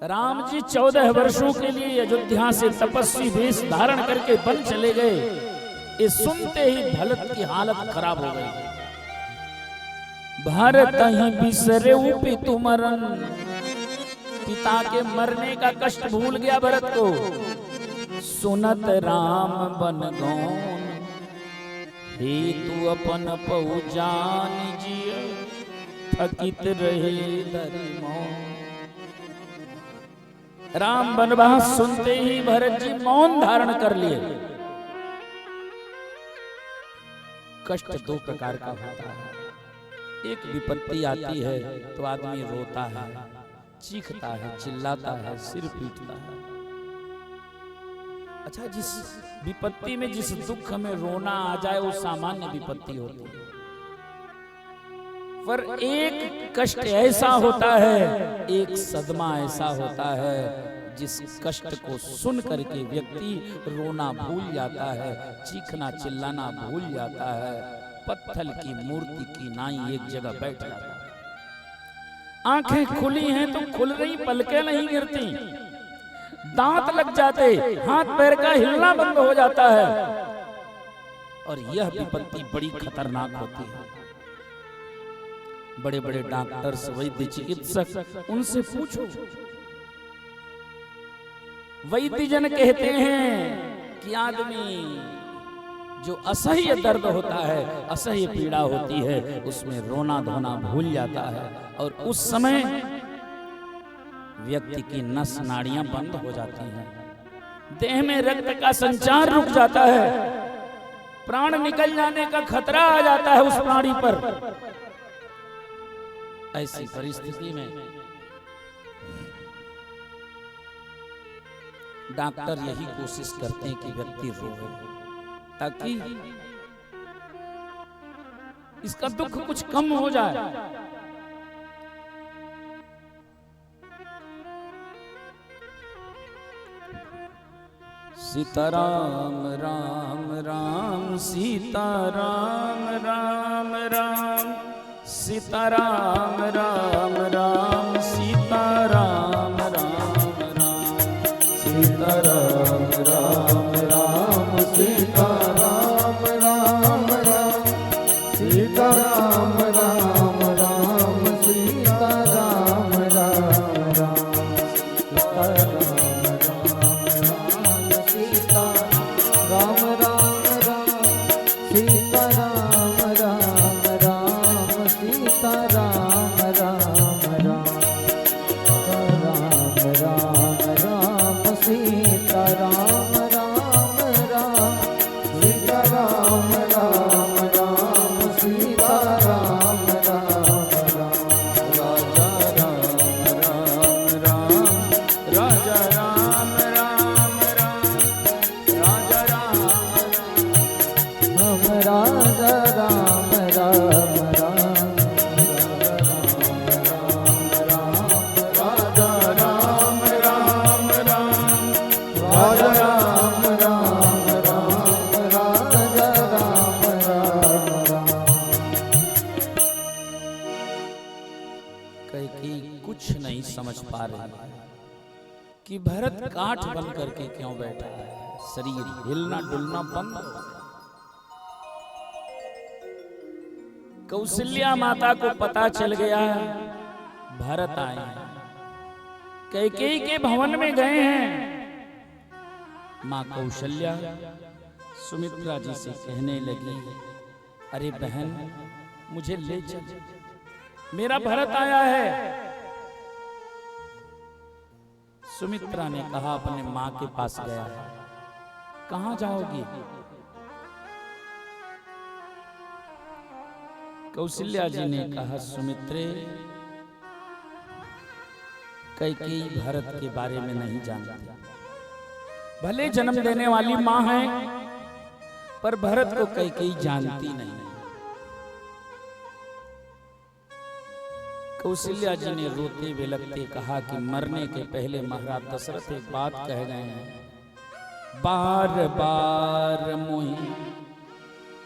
राम जी 14 वर्षों के लिए अयोध्या से तपस्वी वेश धारण करके वन चले गए। ये सुनते ही भरत की हालत खराब हो गई। भारत ही बिसरे पितु मरण, पिता के मरने का कष्ट भूल गया भरत को। सुनत राम बन गौन, हे तू अपन पहुँचान जिय, थकित रहे धरि मौन। राम वनवास सुनते ही भरत जी मौन धारण कर लिए। कष्ट दो प्रकार का होता है। एक विपत्ति आती है तो आदमी रोता है, चीखता है, चिल्लाता है, सिर पीटता है। अच्छा, जिस विपत्ति में, जिस दुख में रोना आ जाए वो सामान्य विपत्ति होती है। पर एक कष्ट ऐसा होता है, एक सदमा ऐसा होता है, जिस कष्ट को सुन करके व्यक्ति रोना भूल जाता है, चीखना चिल्लाना भूल जाता है, पत्थर की मूर्ति की नाई एक जगह बैठ जाता है। आंखें खुली हैं तो खुल रही, पलकें नहीं गिरती, दांत लग जाते, हाथ पैर का हिलना बंद हो जाता है। और यह विपत्ति बड़ी खतरनाक होती है। बड़े बड़े डॉक्टर्स, वैद्य, चिकित्सक, उनसे पूछो। वैद्य जन कहते हैं कि आदमी जो असह्य दर्द होता है, असह्य पीड़ा होती है, उसमें रोना धोना भूल जाता है और उस समय व्यक्ति की नस नाड़ियां बंद हो जाती हैं, देह में रक्त का संचार रुक जाता है, प्राण निकल जाने का खतरा आ जाता है उस प्राणी पर। ऐसी परिस्थिति में डॉक्टर यही कोशिश करते हैं कि व्यक्ति रोए, ताकि इसका दुख कुछ कम हो जाए। सीताराम राम राम सीताराम राम राम सीताराम राम राम सीताराम राम राम सीताराम राम राम सीताराम राम राम सीताराम राम राम सीताराम राम राम सीताराम राम राम सीताराम राम राम सीताराम राम राम राम राम सीताराम राम राम सीताराम राम राम सीताराम राम राम राजा राम राम राजा राम राम राजा राम राजा राम राम राजा राम राम राम राजा राम राम कैकेयी कुछ नहीं समझ पा रही है कि भरत काठ बन करके क्यों बैठा है, शरीर हिलना डुलना बंद हो गया। कौशल्या माता को पता चल गया भरत आए हैं, कैकेयी के भवन में गए हैं। माँ कौशल्या सुमित्रा जी से कहने लगी, अरे बहन मुझे ले चल, मेरा भरत आया है। सुमित्रा ने कहा अपने माँ के पास गया है, कहाँ जाओगी? कौशल्या जी ने कहा, सुमित्रे कैकेयी भरत के बारे में नहीं जानती, भले जन्म देने वाली माँ है पर भरत को कैकेयी जानती नहीं। कौशल्या जी ने रोते बिलखते कहा कि मरने के पहले महाराज दशरथ एक बात कह गए हैं, बार बार मोहि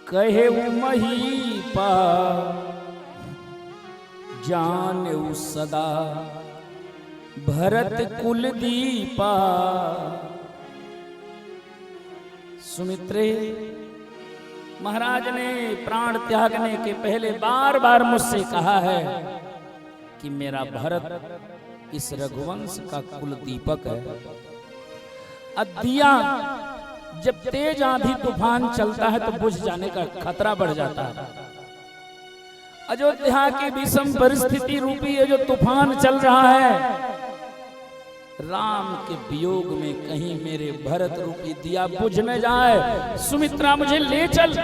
कहे महीपा जान सदा भरत कुल दीपा। सुमित्रे, महाराज ने प्राण त्यागने के पहले बार बार मुझसे कहा है कि मेरा भरत इस रघुवंश का कुल दीपक है। दिया जब तेज आंधी तूफान चलता है तो बुझ जाने का खतरा बढ़ जाता है। अयोध्या की विषम परिस्थिति रूपी ये जो तूफान चल रहा है, राम के वियोग में कहीं मेरे भरत रूपी दिया बुझ न जाए। सुमित्रा मुझे ले चल,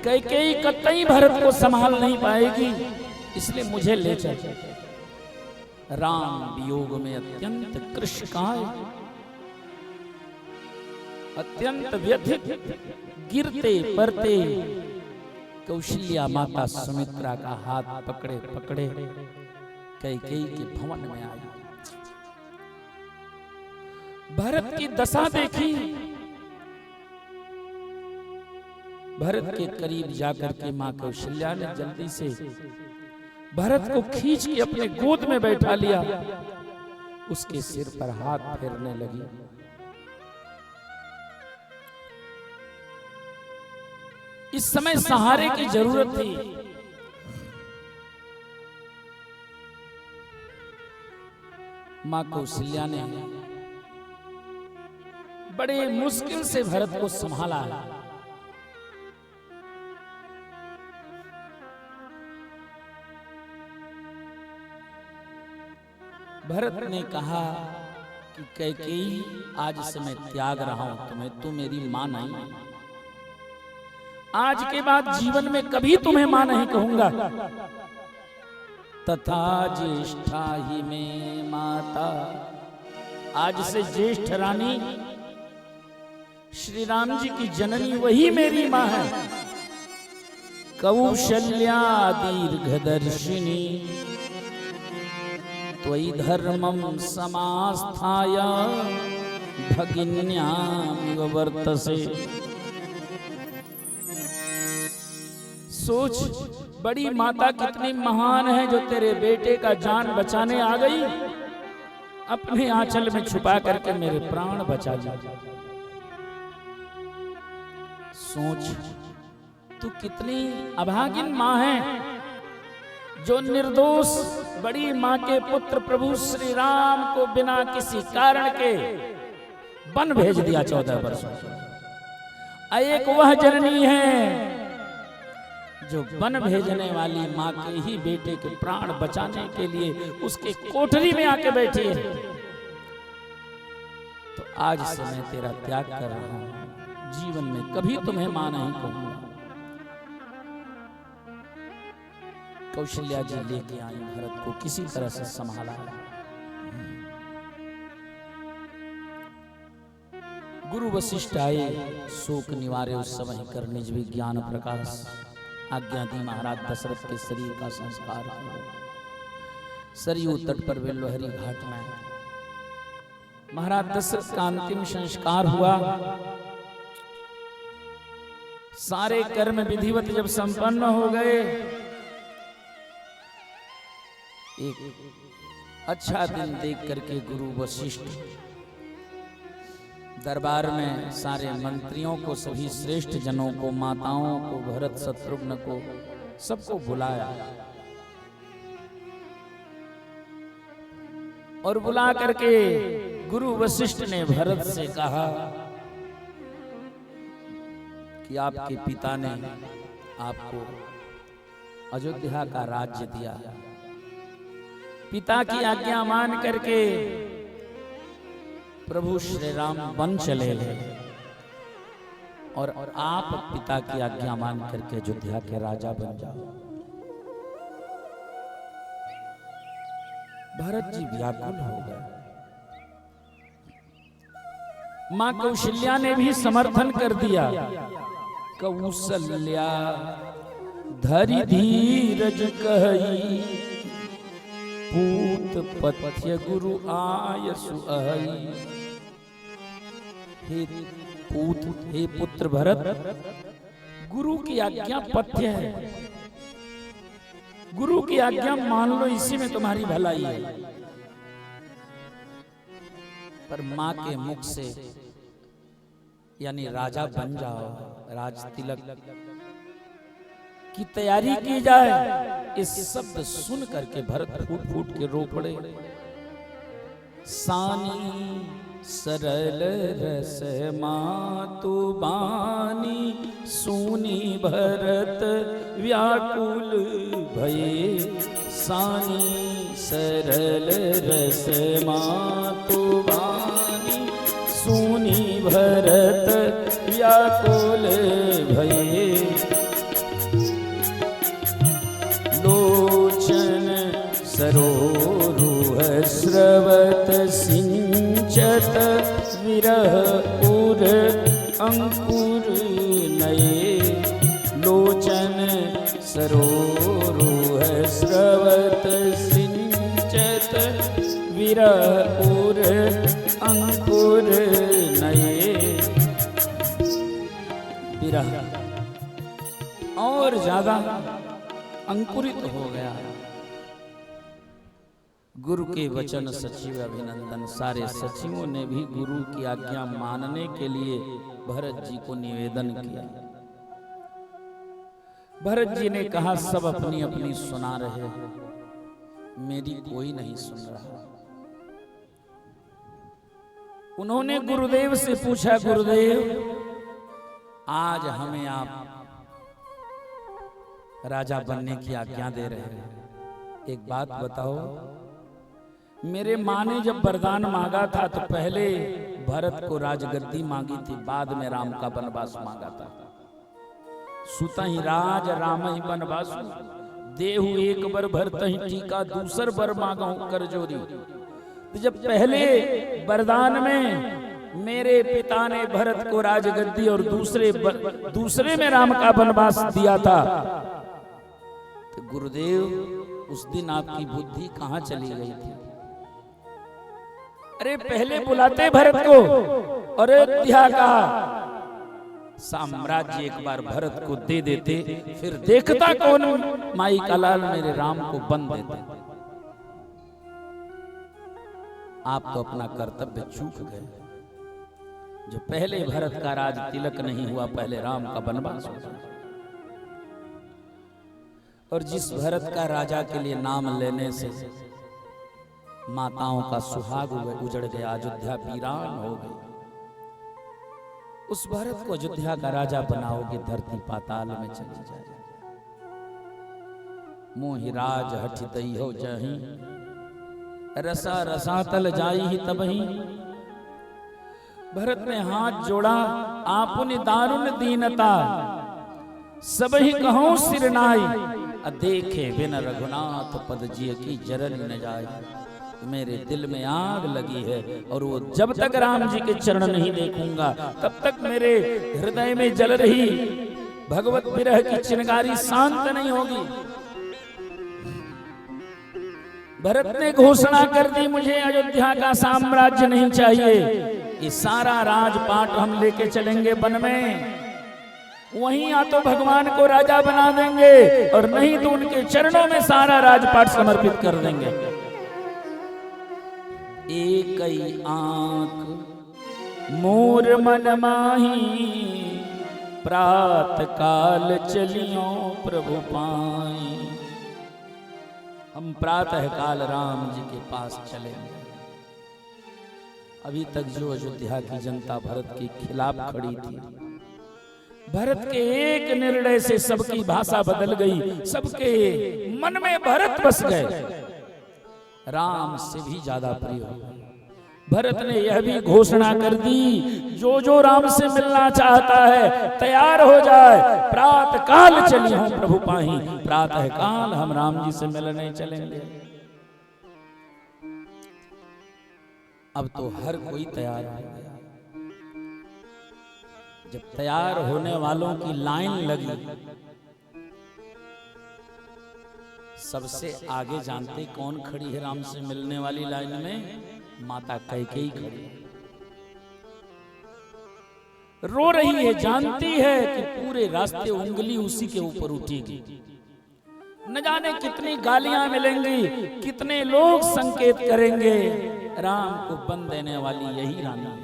कैकेयी कतई भरत को संभाल नहीं पाएगी, इसलिए मुझे ले चल। राम वियोग में अत्यंत कृशकाय, अत्यंत व्यथित, गिरते पड़ते कौशल्या माता सुमित्रा का हाथ पकड़े पकड़े कैकेयी के भवन में आई। भरत की दशा देखी, भरत के करीब जाकर के मां कौशल्या ने जल्दी से भरत को खींच के अपने गोद में बैठा लिया, उसके सिर पर हाथ फेरने लगी। इस समय सहारे की जरूरत थी। मां कौशल्या ने बड़े मुश्किल से भरत को संभाला है। भरत ने कहा कि कैकेयी, आज से मैं त्याग रहा हूं तुम्हें, तू मेरी मां नहीं, आज के बाद जीवन में कभी तुम्हें मां नहीं कहूंगा। तथा ज्येष्ठा ही में माता, आज से ज्येष्ठ रानी श्री राम जी की जननी वही मेरी मां है। कौशल्या दीर्घदर्शिनी त्वयि धर्मं समास्थाय भगिन्यामिव वर्तसे। सोच, बड़ी माता कितनी महान है जो तेरे बेटे का जान बचाने आ गई, अपने आंचल में छुपा करके मेरे प्राण बचा लिया। सोच, तू कितनी अभागिन मां है जो निर्दोष बड़ी मां के पुत्र प्रभु श्री राम को बिना किसी कारण के वन भेज दिया 14 वर्षों। एक वह जननी है जो वन भेजने वाली मां के ही बेटे के प्राण बचाने के लिए उसके कोठरी में आके बैठी है। तो आज से मैं तेरा त्याग कर रहा हूं, जीवन में कभी तुम्हें मां नहीं कहूंगा। कौशल्या जी लेके आई भरत को, किसी तरह से संभाला। गुरु वशिष्ठ आए, शोक निवारे उस समय कर निज विज्ञान प्रकाश। आज्ञा दी महाराज दशरथ के शरीर का संस्कार करो। सरयू तट पर बेलवहरी घाट में महाराज दशरथ का अंतिम संस्कार हुआ। सारे कर्म विधिवत जब संपन्न हो गए, एक अच्छा दिन देख करके गुरु वशिष्ठ दरबार में सारे मंत्रियों को, सभी श्रेष्ठ जनों को, माताओं को, भरत शत्रुघ्न को, सबको बुलाया और बुला करके गुरु वशिष्ठ ने भरत से कहा कि आपके पिता ने आपको अयोध्या का राज्य दिया, पिता की आज्ञा मान करके प्रभु श्री राम वन चले गए और आप पिता की आज्ञा मान करके अयोध्या के राजा बन जाओ। भरत जी व्याकुल हो गए। मां कौशल्या ने भी समर्थन कर दिया। कौशल्या धरि धीरज कही, पूत पथ्य गुरु आयसु आई। हे पुत्र भरत, गुरु की आज्ञा पथ्य है, गुरु की आज्ञा मान लो, इसी में तुम्हारी भलाई है। पर मां के मुख से यानी राजा बन जाओ, राज तिलक की तैयारी की जाए, इस शब्द सुन करके भरत फूट फूट के रो पड़े। सानी सरल रस मातु बानी, सुनी भरत व्याकुल भये। सानी सरल रस मातु बानी, सुनी भरत व्याकुल भये। लोचन सरोरुह स्रवत सिंचत, विरह उर अंकुर नये। लोचन सरोरुह स्रवत सिंचत, विरह उर अंकुर नये। विरह और ज्यादा अंकुरित हो गया। गुरु के वचन सचिव अभिनंदन। सारे सचिवों ने भी गुरु की आज्ञा मानने के लिए भरत जी को निवेदन किया। भरत जी ने कहा, सब अपनी अपनी सुना रहे हैं, मेरी कोई नहीं सुन रहा। उन्होंने गुरुदेव से पूछा, गुरुदेव आज हमें आप राजा बनने की आज्ञा दे रहे हैं, एक बात बताओ, मेरे माँ ने जब वरदान मांगा था तो पहले भरत को राजगद्दी मांगी थी, बाद में राम का वनवास मांगा था। सुतहि राज राम ही वनवास, देहु एक बर भरत ही टीका, दूसर बर मांगहु कर जोरी। तो जब पहले वरदान में मेरे पिता ने भरत को राजगद्दी और दूसरे में राम का वनवास दिया था, तो गुरुदेव उस दिन आपकी बुद्धि कहां चली गई थी? अरे पहले बुलाते भरत को और अयोध्या का साम्राज्य एक बार भरत को दे देते, फिर देखता कौन माई का लाल मेरे राम को बन देते। आप तो अपना कर्तव्य चूक गए। जो पहले भरत का राज तिलक नहीं हुआ, पहले राम का वनवास हुआ। और जिस भरत का राजा के लिए नाम लेने से माताओं का सुहाग उजड़ गया, अयोध्या वीरान हो गई, उस भरत को अयोध्या का राजा बनाओगे, धरती पाताल में चली जाए। मोहि राज हठितई हो जही, रसा रसातल जाई ही तबही। भरत ने हाथ जोड़ा, आपने दारुण दीनता, सबही कहूं सिरनाई, देखे बिन रघुनाथ पद जिय की जरन न जाए। मेरे दिल में आग लगी है, और वो जब तक राम जी के चरण नहीं देखूंगा तब तक मेरे हृदय में जल रही भगवत विरह की चिंगारी शांत नहीं होगी। भरत ने घोषणा कर दी, मुझे अयोध्या का साम्राज्य नहीं चाहिए, ये सारा राजपाट हम लेके चलेंगे वन में, वहीं या तो भगवान को राजा बना देंगे और नहीं तो उनके चरणों में सारा राजपाट समर्पित कर देंगे। एक ही आंख मोर मन माही, प्रात काल चलियो प्रभु पाई। हम प्रातः काल राम जी के पास चलेंगे। अभी तक जो अयोध्या की जनता भरत के खिलाफ खड़ी थी, भरत के एक निर्णय से सबकी भाषा बदल गई, सबके मन में भरत बस गए, राम से भी ज्यादा प्रिय हो गए। भरत ने यह भी घोषणा कर दी, जो राम से मिलना चाहता है तैयार हो जाए, प्रातः काल चली हूं प्रभु पाही, प्रातः काल हम राम जी से मिलने चलेंगे। अब तो हर कोई तैयार हो गया। जब तैयार होने वालों की लाइन लगी, सबसे आगे जानते कौन खड़ी है राम से मिलने वाली लाइन में? माता कैकेयी खड़ी, रो रही है, जानती है कि पूरे रास्ते उंगली उसी के ऊपर उठेगी, न जाने कितनी गालियां मिलेंगी, कितने लोग संकेत करेंगे, राम को बन देने वाली यही रानी है।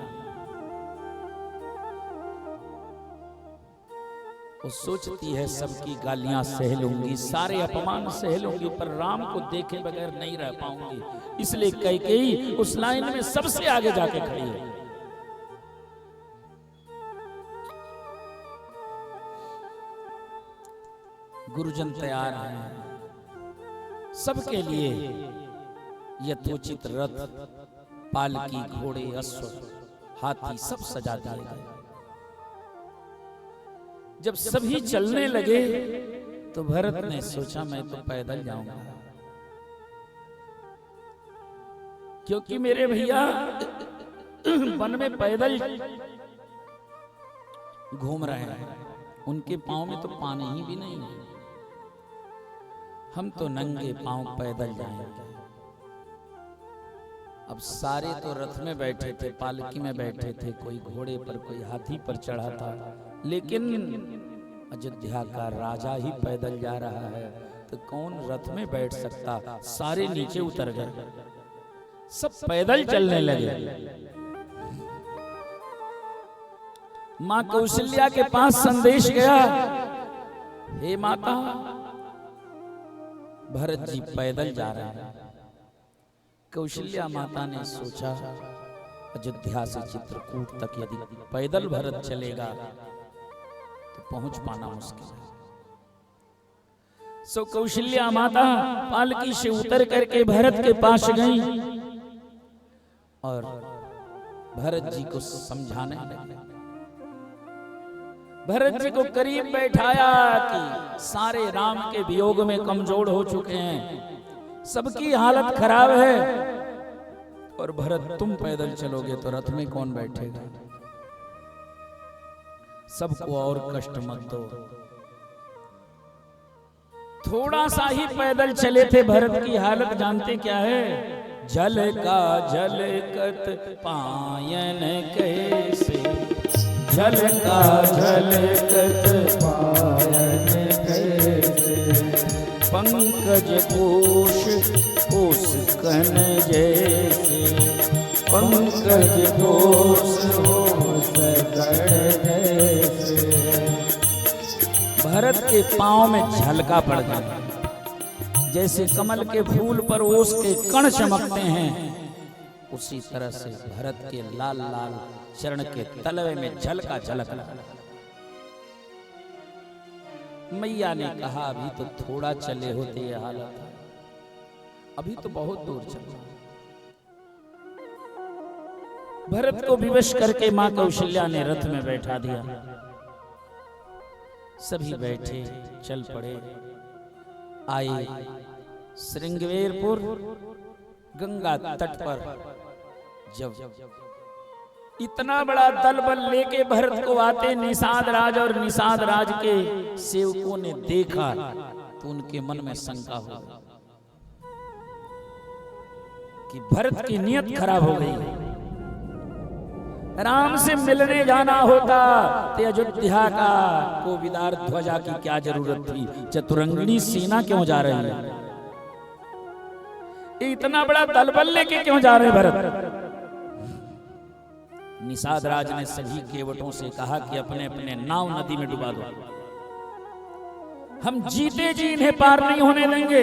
वो सोचती है सबकी गालियां सह लूंगी, सारे अपमान सह लूंगी, पर राम को देखे बगैर नहीं रह पाऊंगी, इसलिए कैकेयी उस लाइन में सबसे आगे जाके खड़ी है। गुरुजन तैयार हैं, सबके लिए यथोचित रथ, पालकी, घोड़े, अश्व, हाथी सब सजा दिए गए। जब सभी चलने लगे तो भरत ने सोचा मैं तो पैदल जाऊंगा, क्योंकि मेरे भैया वन में पैदल घूम रहे हैं, उनके पांव में तो पानी ही भी नहीं है, हम तो नंगे पांव पैदल जाएंगे। अब सारे तो रथ में बैठे थे, पालकी में बैठे थे, कोई घोड़े पर, कोई हाथी पर चढ़ा था, लेकिन अयोध्या का राजा ही पैदल जा रहा है तो कौन रथ में बैठ सकता? सारे नीचे उतर गए, सब पैदल चलने लगे। मां कौशल्या के पास संदेश गया, हे माता, भरत जी पैदल जा रहे हैं। कौशल्या माता ने सोचा अयोध्या से चित्रकूट तक यदि पैदल भरत चलेगा तो पहुंच पाना मुश्किल है। सो कौशल्या माता पालकी से उतर करके भरत के पास गई और भरत जी को समझाने लगी। भरत जी को करीब बैठाया कि सारे राम के वियोग में कमजोर हो चुके हैं, सबकी हालत खराब है, और भरत तुम पैदल चलोगे तो रथ में कौन बैठेगा? सबको और कष्ट मत दो। थोड़ा सा ही पैदल चले थे, भरत की हालत जानते क्या है? जल का झलकत पायन कैसे, जल का झलकत पायन कैसे, पंकज कोश कोस कन जैसे, पंकज कोश कोस कन जैसे। भरत के पांव में झलका पड़ गया, जैसे कमल के फूल पर ओस के कण चमकते हैं, उसी तरह से भरत के लाल लाल चरण के तलवे में झलका झलक लगा। मैया ने कहा अभी तो थोड़ा चले होते ये हालत, अभी तो बहुत दूर चले। भरत को विवश करके मां कौशल्या ने रथ में बैठा दिया। सभी बैठे, चल पड़े। आए श्रृंगवेरपुर गंगा तट पर। जब इतना बड़ा दल बल लेके भरत को आते निषाद राज और निषाद राज के सेवकों ने देखा तो उनके मन में शंका हो कि भरत की नियत खराब हो गई। राम से मिलने जाना होता तो अयोध्या का कोविदार ध्वजा की क्या जरूरत थी? चतुरंगिणी सेना क्यों जा रही है? इतना बड़ा दलबल लेके क्यों जा रहे भरत? निषाद राज ने सभी केवटों से कहा कि अपने अपने नाव नदी में डुबा दो, हम जीते जी इन्हें पार नहीं होने देंगे।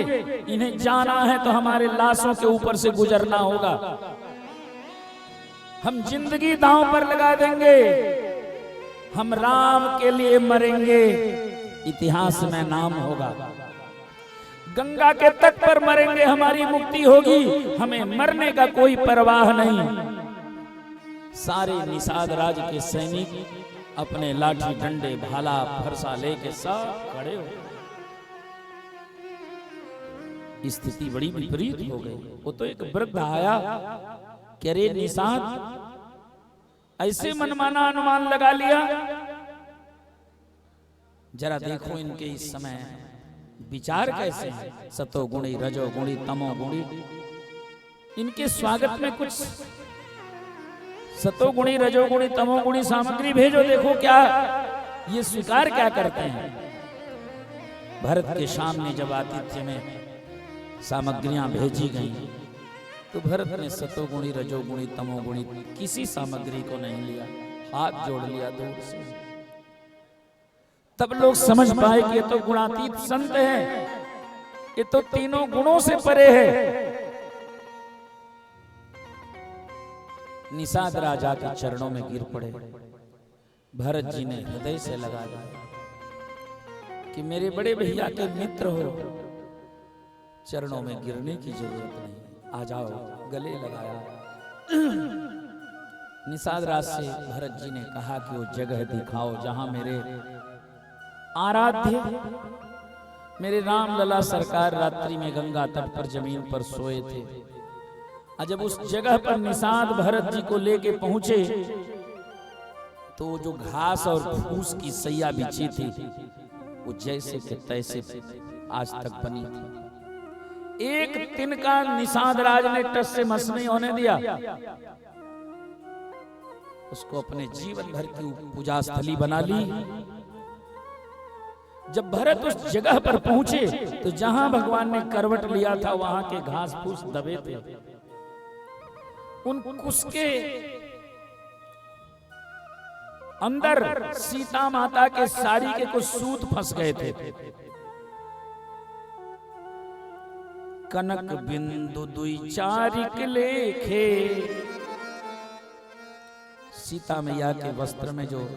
इन्हें जाना है तो हमारे लाशों के ऊपर से गुजरना होगा, हम जिंदगी दांव पर लगा देंगे, हम राम के लिए मरेंगे, इतिहास में नाम होगा। गंगा के तट पर मरेंगे, हमारी मुक्ति होगी, हमें मरने का कोई परवाह नहीं। सारे निषाद राज के सैनिक अपने लाठी डंडे भाला फरसा लेके सब खड़े हो। स्थिति बड़ी विपरीत हो गई। वो तो एक वृद्ध आया, कह रे निषाद ऐसे मनमाना अनुमान लगा लिया, जरा देखो इनके इस समय विचार कैसे हैं। सतोगुणी रजोगुणी तमोगुणी, इनके स्वागत में कुछ सतोगुणी रजोगुणी तमोगुणी सामग्री भेजो, देखो क्या ये स्वीकार क्या करते हैं। भरत के सामने जब आतिथ्य में सामग्रियां भेजी गईं तो भरत ने सतोगुणी रजोगुणी तमोगुणी किसी सामग्री को नहीं लिया, हाथ जोड़ लिया दूर से। तब लोग समझ पाए कि ये तो गुणातीत संत है, ये तो तीनों गुणों से परे है। निषाद राजा के चरणों में गिर पड़े। भरत जी ने हृदय से लगा लिया कि मेरे बड़े भैया के मित्र हो, चरणों में गिरने की जरूरत नहीं, आ जाओ। गले लगाया। निषाद राज से भरत जी ने कहा कि वो जगह दिखाओ जहां मेरे आराध्य मेरे राम लला सरकार रात्रि में गंगा तट पर जमीन पर सोए थे। जब उस जगह पर निषाद भरत जी को लेके पहुंचे तो जो घास और फूस की सैया बिछी थी वो जैसे के तैसे आज तक बनी थी। एक तिनका निषाद राज ने टस से मस नहीं होने दिया, उसको अपने जीवन भर की पूजा स्थली बना ली। जब भरत उस जगह पर पहुंचे तो जहां भगवान ने करवट लिया था वहां के घास फूस दबे थे। उन उसके अंदर सीता माता के साड़ी के कुछ सूत फंस गए थे। कनक बिंदु दुई चारिक लेखे सीता मैया के वस्त्र में जो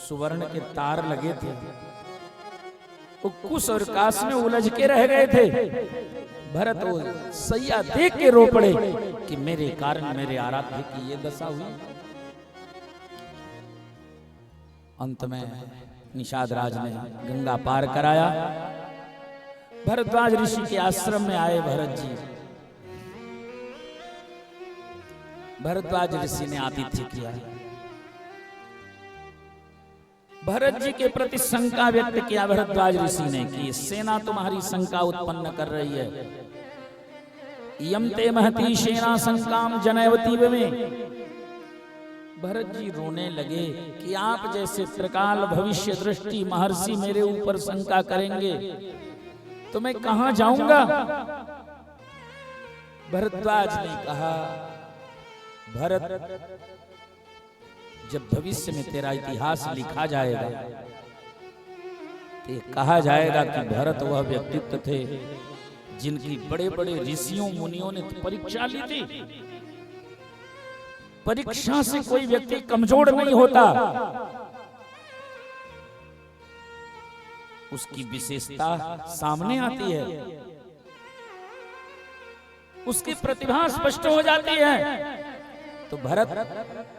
सुवर्ण के तार लगे थे वो कुश और काश में उलझ के रह गए थे। भरत वो सैया देख के रो पड़े कि मेरे कारण मेरे आराध्य की ये दशा हुई। अंत में निषाद राज ने गंगा पार कराया। भरद्वाज ऋषि के आश्रम में आए भरत जी। भरद्वाज ऋषि ने आतिथ्य किया। भरत जी के प्रति शंका व्यक्त किया भरद्वाज ऋषि ने कि सेना तुम्हारी शंका उत्पन्न कर रही है। यमते महती सेना शंकाम जनयवती में। भरत जी रोने लगे कि आप जैसे त्रिकाल भविष्य दृष्टि महर्षि मेरे ऊपर शंका करेंगे तो मैं कहां जाऊंगा। भरद्वाज ने कहा, भरत, जब भविष्य में तेरा इतिहास लिखा जाएगा तो कहा जाएगा कि भरत वह व्यक्तित्व थे जिनकी बड़े बड़े ऋषियों मुनियों ने परीक्षा ली थी। परीक्षा से कोई व्यक्ति कमजोर नहीं होता, उसकी विशेषता सामने आती है, उसकी प्रतिभा स्पष्ट हो जाती है। तो भरत,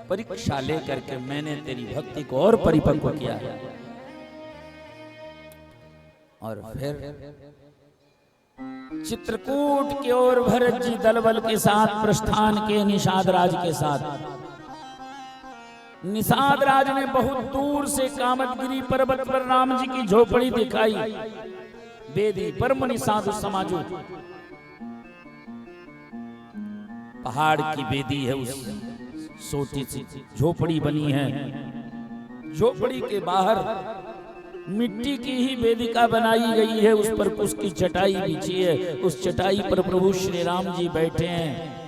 परीक्षा लेकर के मैंने तेरी भक्ति को और परिपक्व किया है। और फिर चित्रकूट की ओर भरत जी दलबल के साथ प्रस्थान के निषाद राज के साथ। निषाद राज ने बहुत दूर से कामदगिरी पर्वत पर राम जी की झोपड़ी दिखाई। वेदी पर मुनि साधु समाजो, पहाड़ की वेदी है, उस छोटी सी झोपड़ी बनी है। झोपड़ी के बाहर मिट्टी की ही वेदिका बनाई गई है, उस पर उसकी चटाई बिछी है। उस चटाई पर प्रभु श्री राम जी बैठे हैं,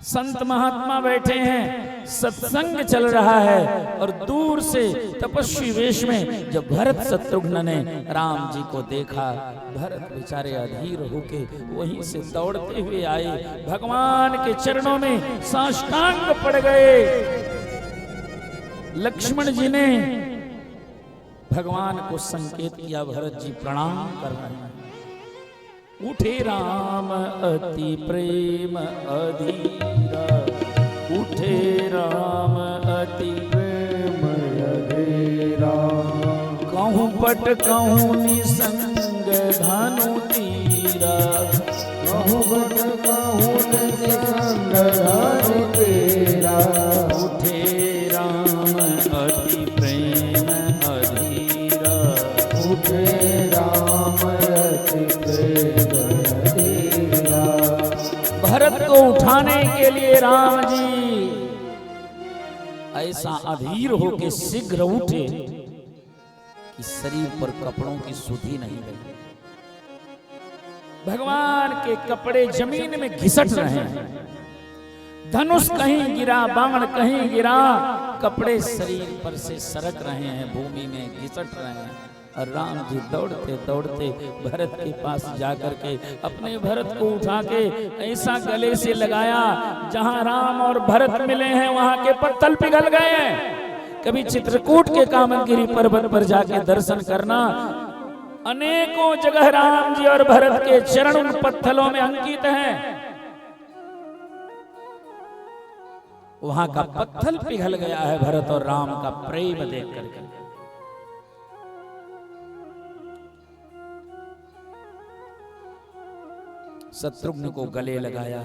संत महात्मा बैठे हैं, सत्संग चल रहा है। और दूर से तपस्वी वेश में जब भरत शत्रुघ्न ने राम जी को देखा, भरत बेचारे अधीर होके वहीं से दौड़ते हुए आए, भगवान के चरणों में साष्टांग पड़ गए। लक्ष्मण जी ने भगवान को संकेत किया, भरत जी प्रणाम कर रहे हैं। उठे राम अति प्रेम अधीरा, उठे राम अति प्रेम अधीरा। कहूँ पट कहूँ निसंग धनु तीरा, कहूँ पट कहूँ निसंग धनु तीरा। उठे राम अति प्रेम अधीरा, उठे राम अति प्रेम। भरत को उठाने के लिए राम जी ऐसा अधीर होके शीघ्र उठे कि शरीर पर कपड़ों की सुधि नहीं रही। भगवान के कपड़े जमीन में घिसट रहे हैं, धनुष कहीं गिरा, बाण कहीं गिरा, कपड़े शरीर पर से सरक रहे हैं, भूमि में घिसट रहे हैं। और राम जी दौड़ते दौड़ते भरत के पास जाकर के अपने भरत को उठा के ऐसा गले से लगाया, जहां राम और भरत मिले हैं वहां के पत्थर पिघल गए हैं। कभी चित्रकूट के कामदगिरी पर्वत पर जाके दर्शन करना, अनेकों जगह राम जी और भरत के चरण उन पत्थरों में अंकित हैं। वहां का पत्थर पिघल गया है भरत और राम का प्रेम देख करके। शत्रुघ्न को गले लगाया,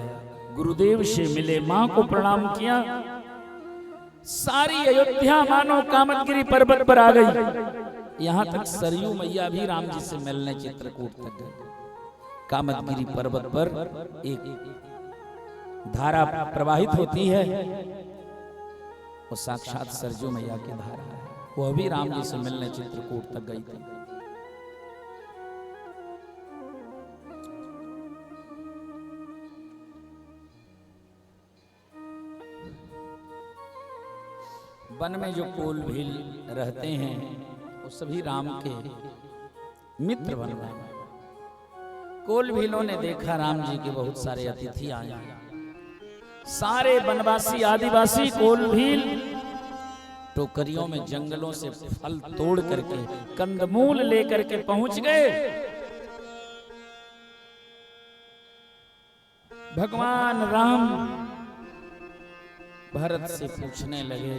गुरुदेव से मिले, मां को प्रणाम किया। सारी अयोध्या मानो कामदगिरी पर्वत पर आ गई। यहां तक सरयू मैया भी राम जी से मिलने चित्रकूट तक गई। कामदगिरी पर्वत पर एक धारा प्रवाहित होती है, वो साक्षात सरयू मैया की धारा है। वह भी राम जी से मिलने चित्रकूट तक गई थी। वन में जो कोल भील रहते हैं वो सभी राम के मित्र बन गए। कोल भीलों ने देखा राम जी के बहुत सारे अतिथि आए, सारे वनवासी आदिवासी कोल भील टोकरियों में जंगलों से फल तोड़ करके कंदमूल लेकर के पहुंच गए। भगवान राम भरत से पूछने लगे,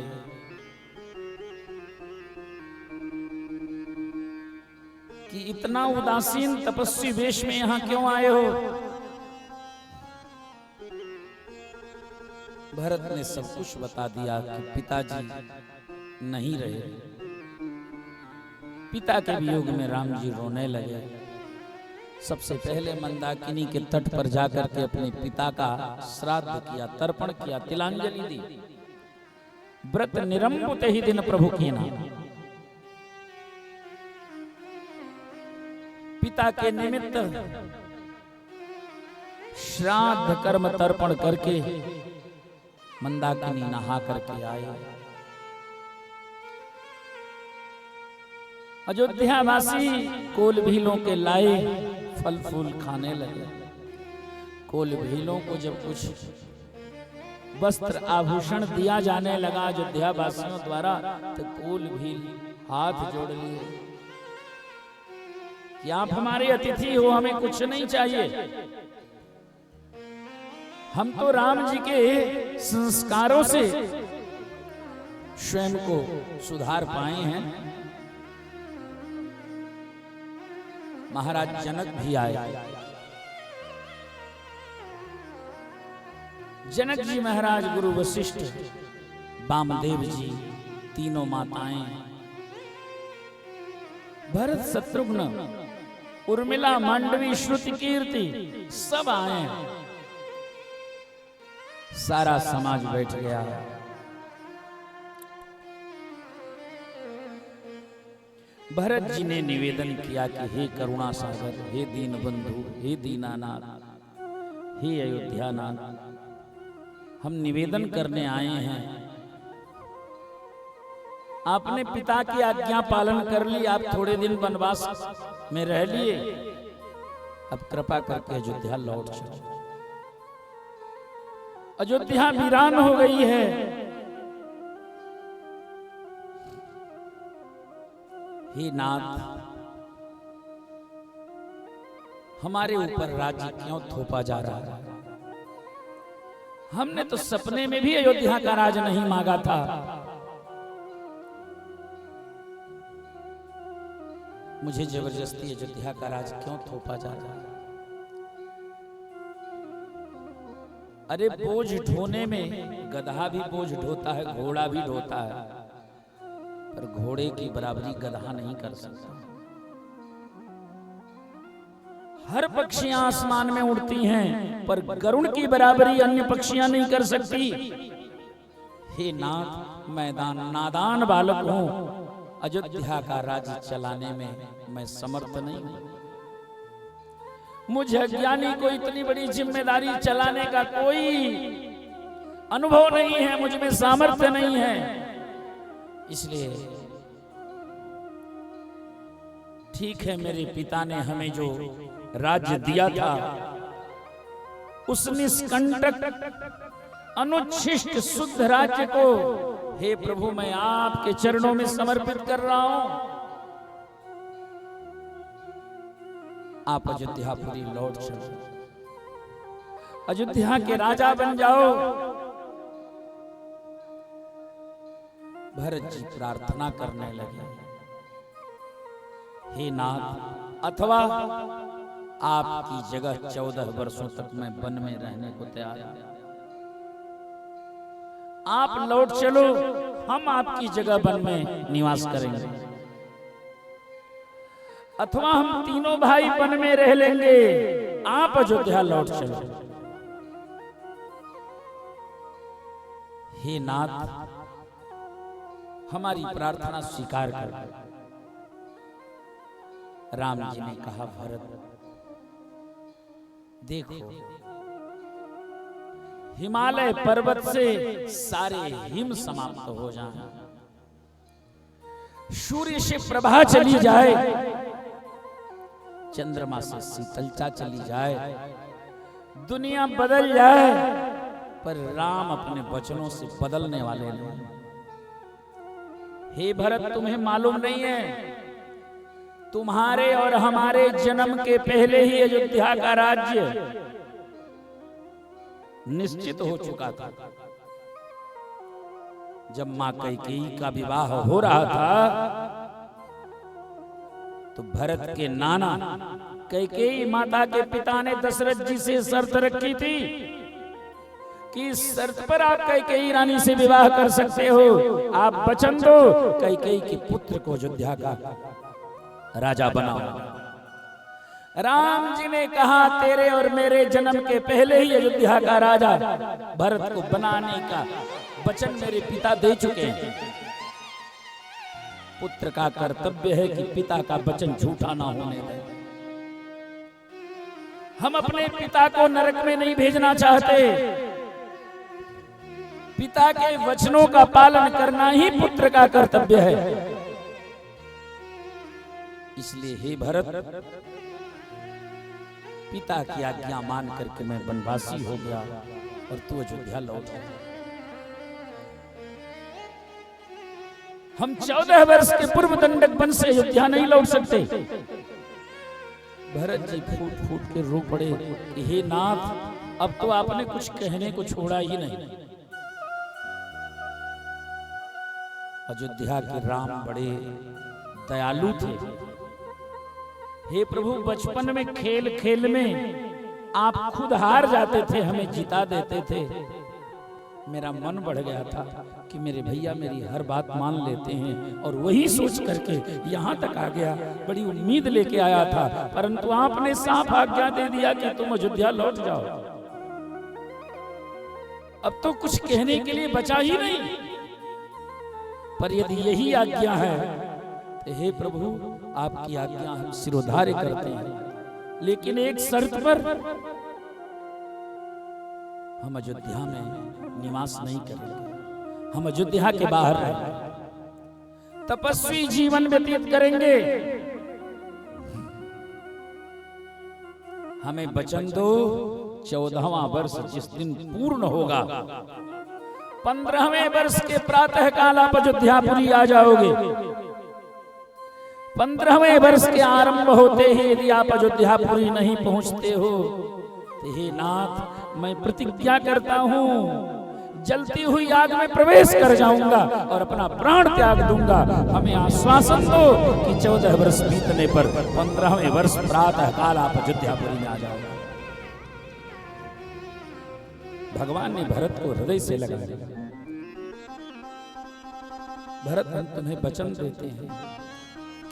कि इतना उदासीन तपस्वी वेश में यहां क्यों आए हो? भरत ने सब कुछ बता दिया कि पिताजी नहीं रहे। पिता के वियोग में राम जी रोने लगे। सबसे पहले मंदाकिनी के तट पर जाकर के अपने पिता का श्राद्ध किया, तर्पण किया, तिलांजलि दी। व्रत निरंबुत ही दिन प्रभु की नाम। पिता के निमित्त श्राद्ध कर्म तर्पण करके मंदाकिनी नहा करके आए। अयोध्यावासी कोल भीलों के लाए फल फूल खाने लगे। कोल भीलों को जब कुछ वस्त्र आभूषण दिया जाने लगा अयोध्यावासियों द्वारा, तो कोल भील हाथ जोड़ लिए कि आप हमारे अतिथि हो, हमें कुछ नहीं चाहिए। हम तो राम जी के संस्कारों से स्वयं को सुधार पाए हैं। महाराज जनक भी आए। जनक जी महाराज, गुरु वशिष्ठ, वामदेव जी, तीनों माताएं, भरत, शत्रुघ्न, उर्मिला, मांडवी, श्रुति, कीर्ति, सब आए। सारा समाज बैठ गया। भरत जी ने निवेदन किया कि हे करुणा सागर, हे दीन बंधु, हे दीनानाथ, हे अयोध्यानाथ, हम निवेदन करने आए हैं। आपने पिता की आज्ञा पालन कर ली, आप थोड़े दिन वनवास में रह लिए, अब कृपा करके अयोध्या लौट चलो। अयोध्या वीरान हो गई है। हे नाथ, हमारे ऊपर राज्य क्यों थोपा जा रहा है? हमने तो सपने में भी अयोध्या का राज नहीं मांगा था। मुझे जबरदस्ती अयोध्या का राज क्यों थोपा जा रहा है? अरे बोझ ढोने में गधा भी बोझ ढोता है, घोड़ा भी ढोता है, पर घोड़े की बराबरी गधा नहीं कर सकता। हर पक्षियां आसमान में उड़ती हैं, पर गरुड़ की बराबरी अन्य पक्षियां नहीं कर सकती। हे नाथ, मैदान नादान बालक हूं, अयोध्या का राज्य चलाने में मैं समर्थ नहीं हूं। मुझे अज्ञानी को इतनी बड़ी जिम्मेदारी चलाने का कोई अनुभव नहीं है, मुझ में सामर्थ्य नहीं है। इसलिए ठीक है, मेरे पिता ने हमें जो राज्य दिया था, उस निष्कंटक अनुच्छिष्ट शुद्ध राज्य को हे प्रभु मैं आपके चरणों में समर्पित कर रहा हूं। आप अयोध्यापुरी लौट चलो, अयोध्या के राजा बन जाओ। भरत जी प्रार्थना करने लगे, हे नाथ, अथवा आपकी जगह 14 वर्षों तक मैं वन में रहने को तैयार हूं। आप लौट चलो, हम आपकी जगह वन में निवास करेंगे, अथवा हम तीनों भाई वन में रह लेंगे, आप अयोध्या लौट चलो। हे नाथ, हमारी प्रार्थना स्वीकार कर। राम जी ने कहा, भरत देखो, हिमालय पर्वत से सारे हिम समाप्त हो जाएं, सूर्य से प्रभा चली जाए, चंद्रमा से शीतलता चली जाए, दुनिया बदल जाए, पर राम अपने वचनों से बदलने वाले नहीं। हे भरत, तुम्हें मालूम नहीं है, तुम्हारे और हमारे जन्म के पहले ही अयोध्या का राज्य निश्चित हो चुका था। जब मां कैकेयी का विवाह हो रहा था तो भरत के नाना कैकेयी माता के पिता ने दशरथ जी से शर्त रखी थी कि इस शर्त पर आप कैकेयी रानी से विवाह कर सकते हो, आप वचन दो कैकेयी के पुत्र को अयोध्या का राजा बनाओ। राम जी ने कहा, तेरे और मेरे जन्म के पहले ही अयोध्या का राजा भरत को बनाने का वचन मेरे पिता दे चुके हैं। पुत्र का कर्तव्य है कि पिता का वचन झूठा ना होने दे। हम अपने पिता को नरक में नहीं भेजना चाहते। पिता के वचनों का पालन करना ही पुत्र का कर्तव्य है। इसलिए हे भरत, पिता की आज्ञा मान करके मैं वनवासी हो गया और तू अयोध्या लौट आया। हम 14 वर्ष के पूर्व दंडक वन से अयोध्या नहीं लौट सकते। भरत जी फूट फूट के रो पड़े कि हे नाथ, अब तो आपने कुछ कहने को छोड़ा ही नहीं। अयोध्या के राम बड़े दयालु थे। हे प्रभु, बचपन में खेल खेल में आप खुद हार जाते थे, हमें जिता देते थे। मेरा मन बढ़ गया था कि मेरे भैया मेरी हर बात मान लेते हैं, और वही सोच करके यहाँ तक आ गया। बड़ी उम्मीद लेके आया था, परंतु आपने साफ आज्ञा दे दिया कि तुम अयोध्या लौट जाओ। अब तो कुछ कहने के लिए बचा ही नहीं। पर यदि यही आज्ञा है तो हे प्रभु, आपकी आज्ञा हम सिरोधार्य करते हैं, लेकिन एक शर्त पर हम अयोध्या में निवास नहीं करेंगे। हम अयोध्या के बाहर रहेंगे, तपस्वी जीवन व्यतीत करेंगे। हमें वचन दो, 14वां वर्ष जिस दिन पूर्ण होगा, 15वें वर्ष के प्रातः काल आप अयोध्यापुरी आ जाओगे। 15वें वर्ष के आरंभ होते ही यदि आप अयोध्यापुरी नहीं पहुंचते हो तो हे नाथ, मैं प्रतिज्ञा करता हूं, जलती हुई आग में प्रवेश कर जाऊंगा और अपना प्राण त्याग दूंगा। हमें आश्वासन दो कि 14 वर्ष बीतने पर 15वें वर्ष प्रातः काल आप अयोध्यापुरी में आ जाओगे। भगवान ने भरत को हृदय से लगा लिया। भरत, हम तुम्हें वचन देते हैं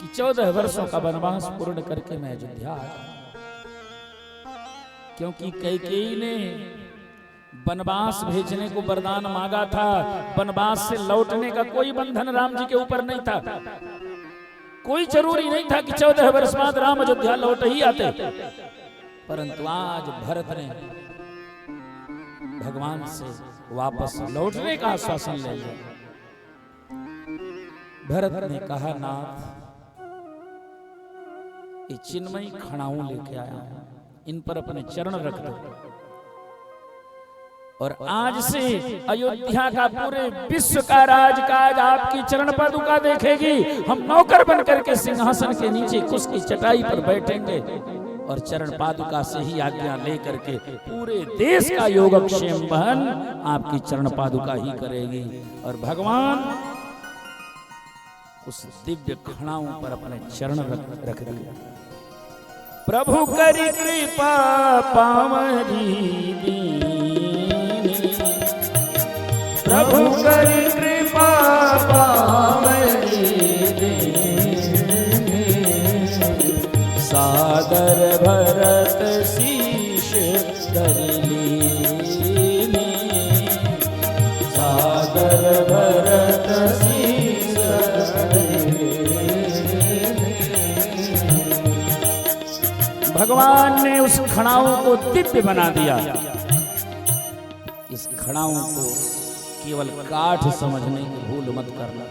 कि 14 वर्षों का वनवास पूर्ण करके मैं अयोध्या आया, क्योंकि कैकेयी ने वनवास भेजने को वरदान मांगा था। वनवास से लौटने का कोई बंधन राम जी के ऊपर नहीं था। कोई जरूरी नहीं था कि 14 वर्ष बाद राम अयोध्या लौट ही आते, परंतु आज भरत ने भगवान से वापस लौटने का आश्वासन ले लिया। भरत ने कहा, नाथ, ये चिन्मयी खड़ाऊं लेके आया हूं, इन पर अपने चरण रख दो, और आज से अयोध्या का पूरे विश्व का राजकाज आपकी चरण पादुका देखेगी। हम नौकर बनकर के सिंहासन के नीचे कुश की चटाई पर बैठेंगे और चरण पादुका से ही आज्ञा लेकर के पूरे देश का योगक्षेम बहन आपकी चरण पादुका ही करेगी। और भगवान उस दिव्य खड़ाऊं पर अपने चरण रख दिया। प्रभु करी कृपा पावरी दीनी, प्रभु करी कृपा पावरी दीनी, सादर भरत शीश धरलीनी, सादर भरत शीश धरलीनी। भगवान ने उस खड़ाऊं को दिव्य बना दिया। इस खड़ाऊं को केवल काठ समझने की भूल मत करना।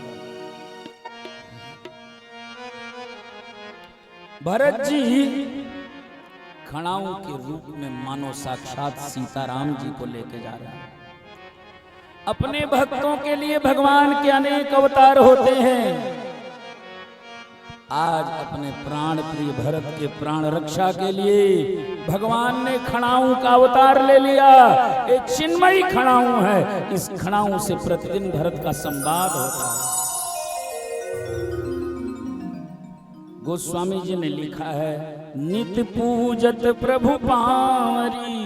भरत जी खड़ाऊं के रूप में मानो साक्षात सीताराम जी को लेके जा रहे हैं। अपने भक्तों के लिए भगवान के अनेक अवतार होते हैं। आज अपने प्राण प्रिय भरत के प्राण रक्षा के लिए भगवान ने खड़ाऊ का अवतार ले लिया। एक चिन्मयी खड़ाऊ है, इस खड़ाऊ से प्रतिदिन भरत का संवाद होता है। गोस्वामी जी ने लिखा है, नित्य पूजत प्रभु पावरी,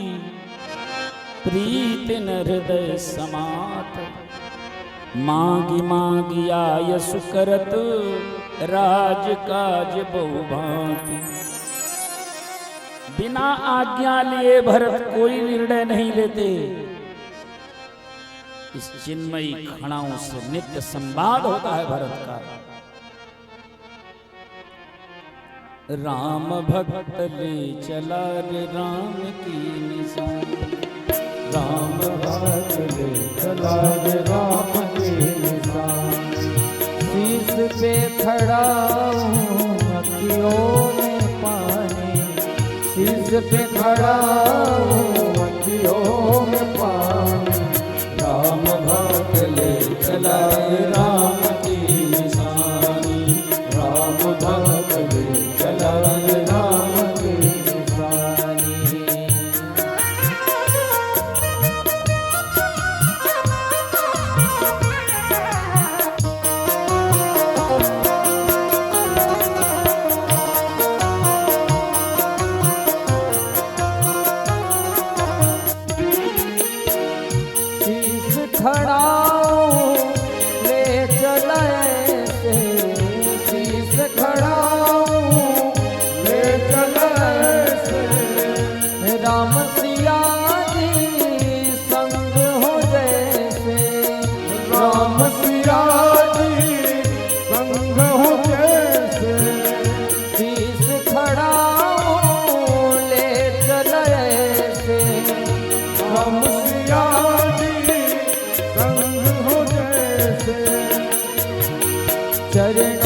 प्रीत न हृदय समात, मांगी मांगी आयसु करत, राज काज बहुभांति। बिना आज्ञा लिए भरत कोई निर्णय नहीं लेते। इस चिन्मयी खड़ाओं से नित्य संवाद होता है भरत का। राम भक्त ले चला रे राम की निशान, राम भक्त ले चला रे राम की निशान। शीश पे खड़ा हूँ अखियों में पानी, शीश पे खड़ा हूँ अखियों में पानी। राम भक्त ले चला रे राम की निशानी, राम भक्त ले चला रे राम की निशानी। खड़ा हूँ ले चला ऐसे, शीश खड़ा हूँ ले चला ऐसे। राम सिया जी संग हो जैसे, राम सिया जी संग हो जैसे। शीश खड़ा हूँ ले चला ऐसे, राम सिया संग हो जैसे। चरण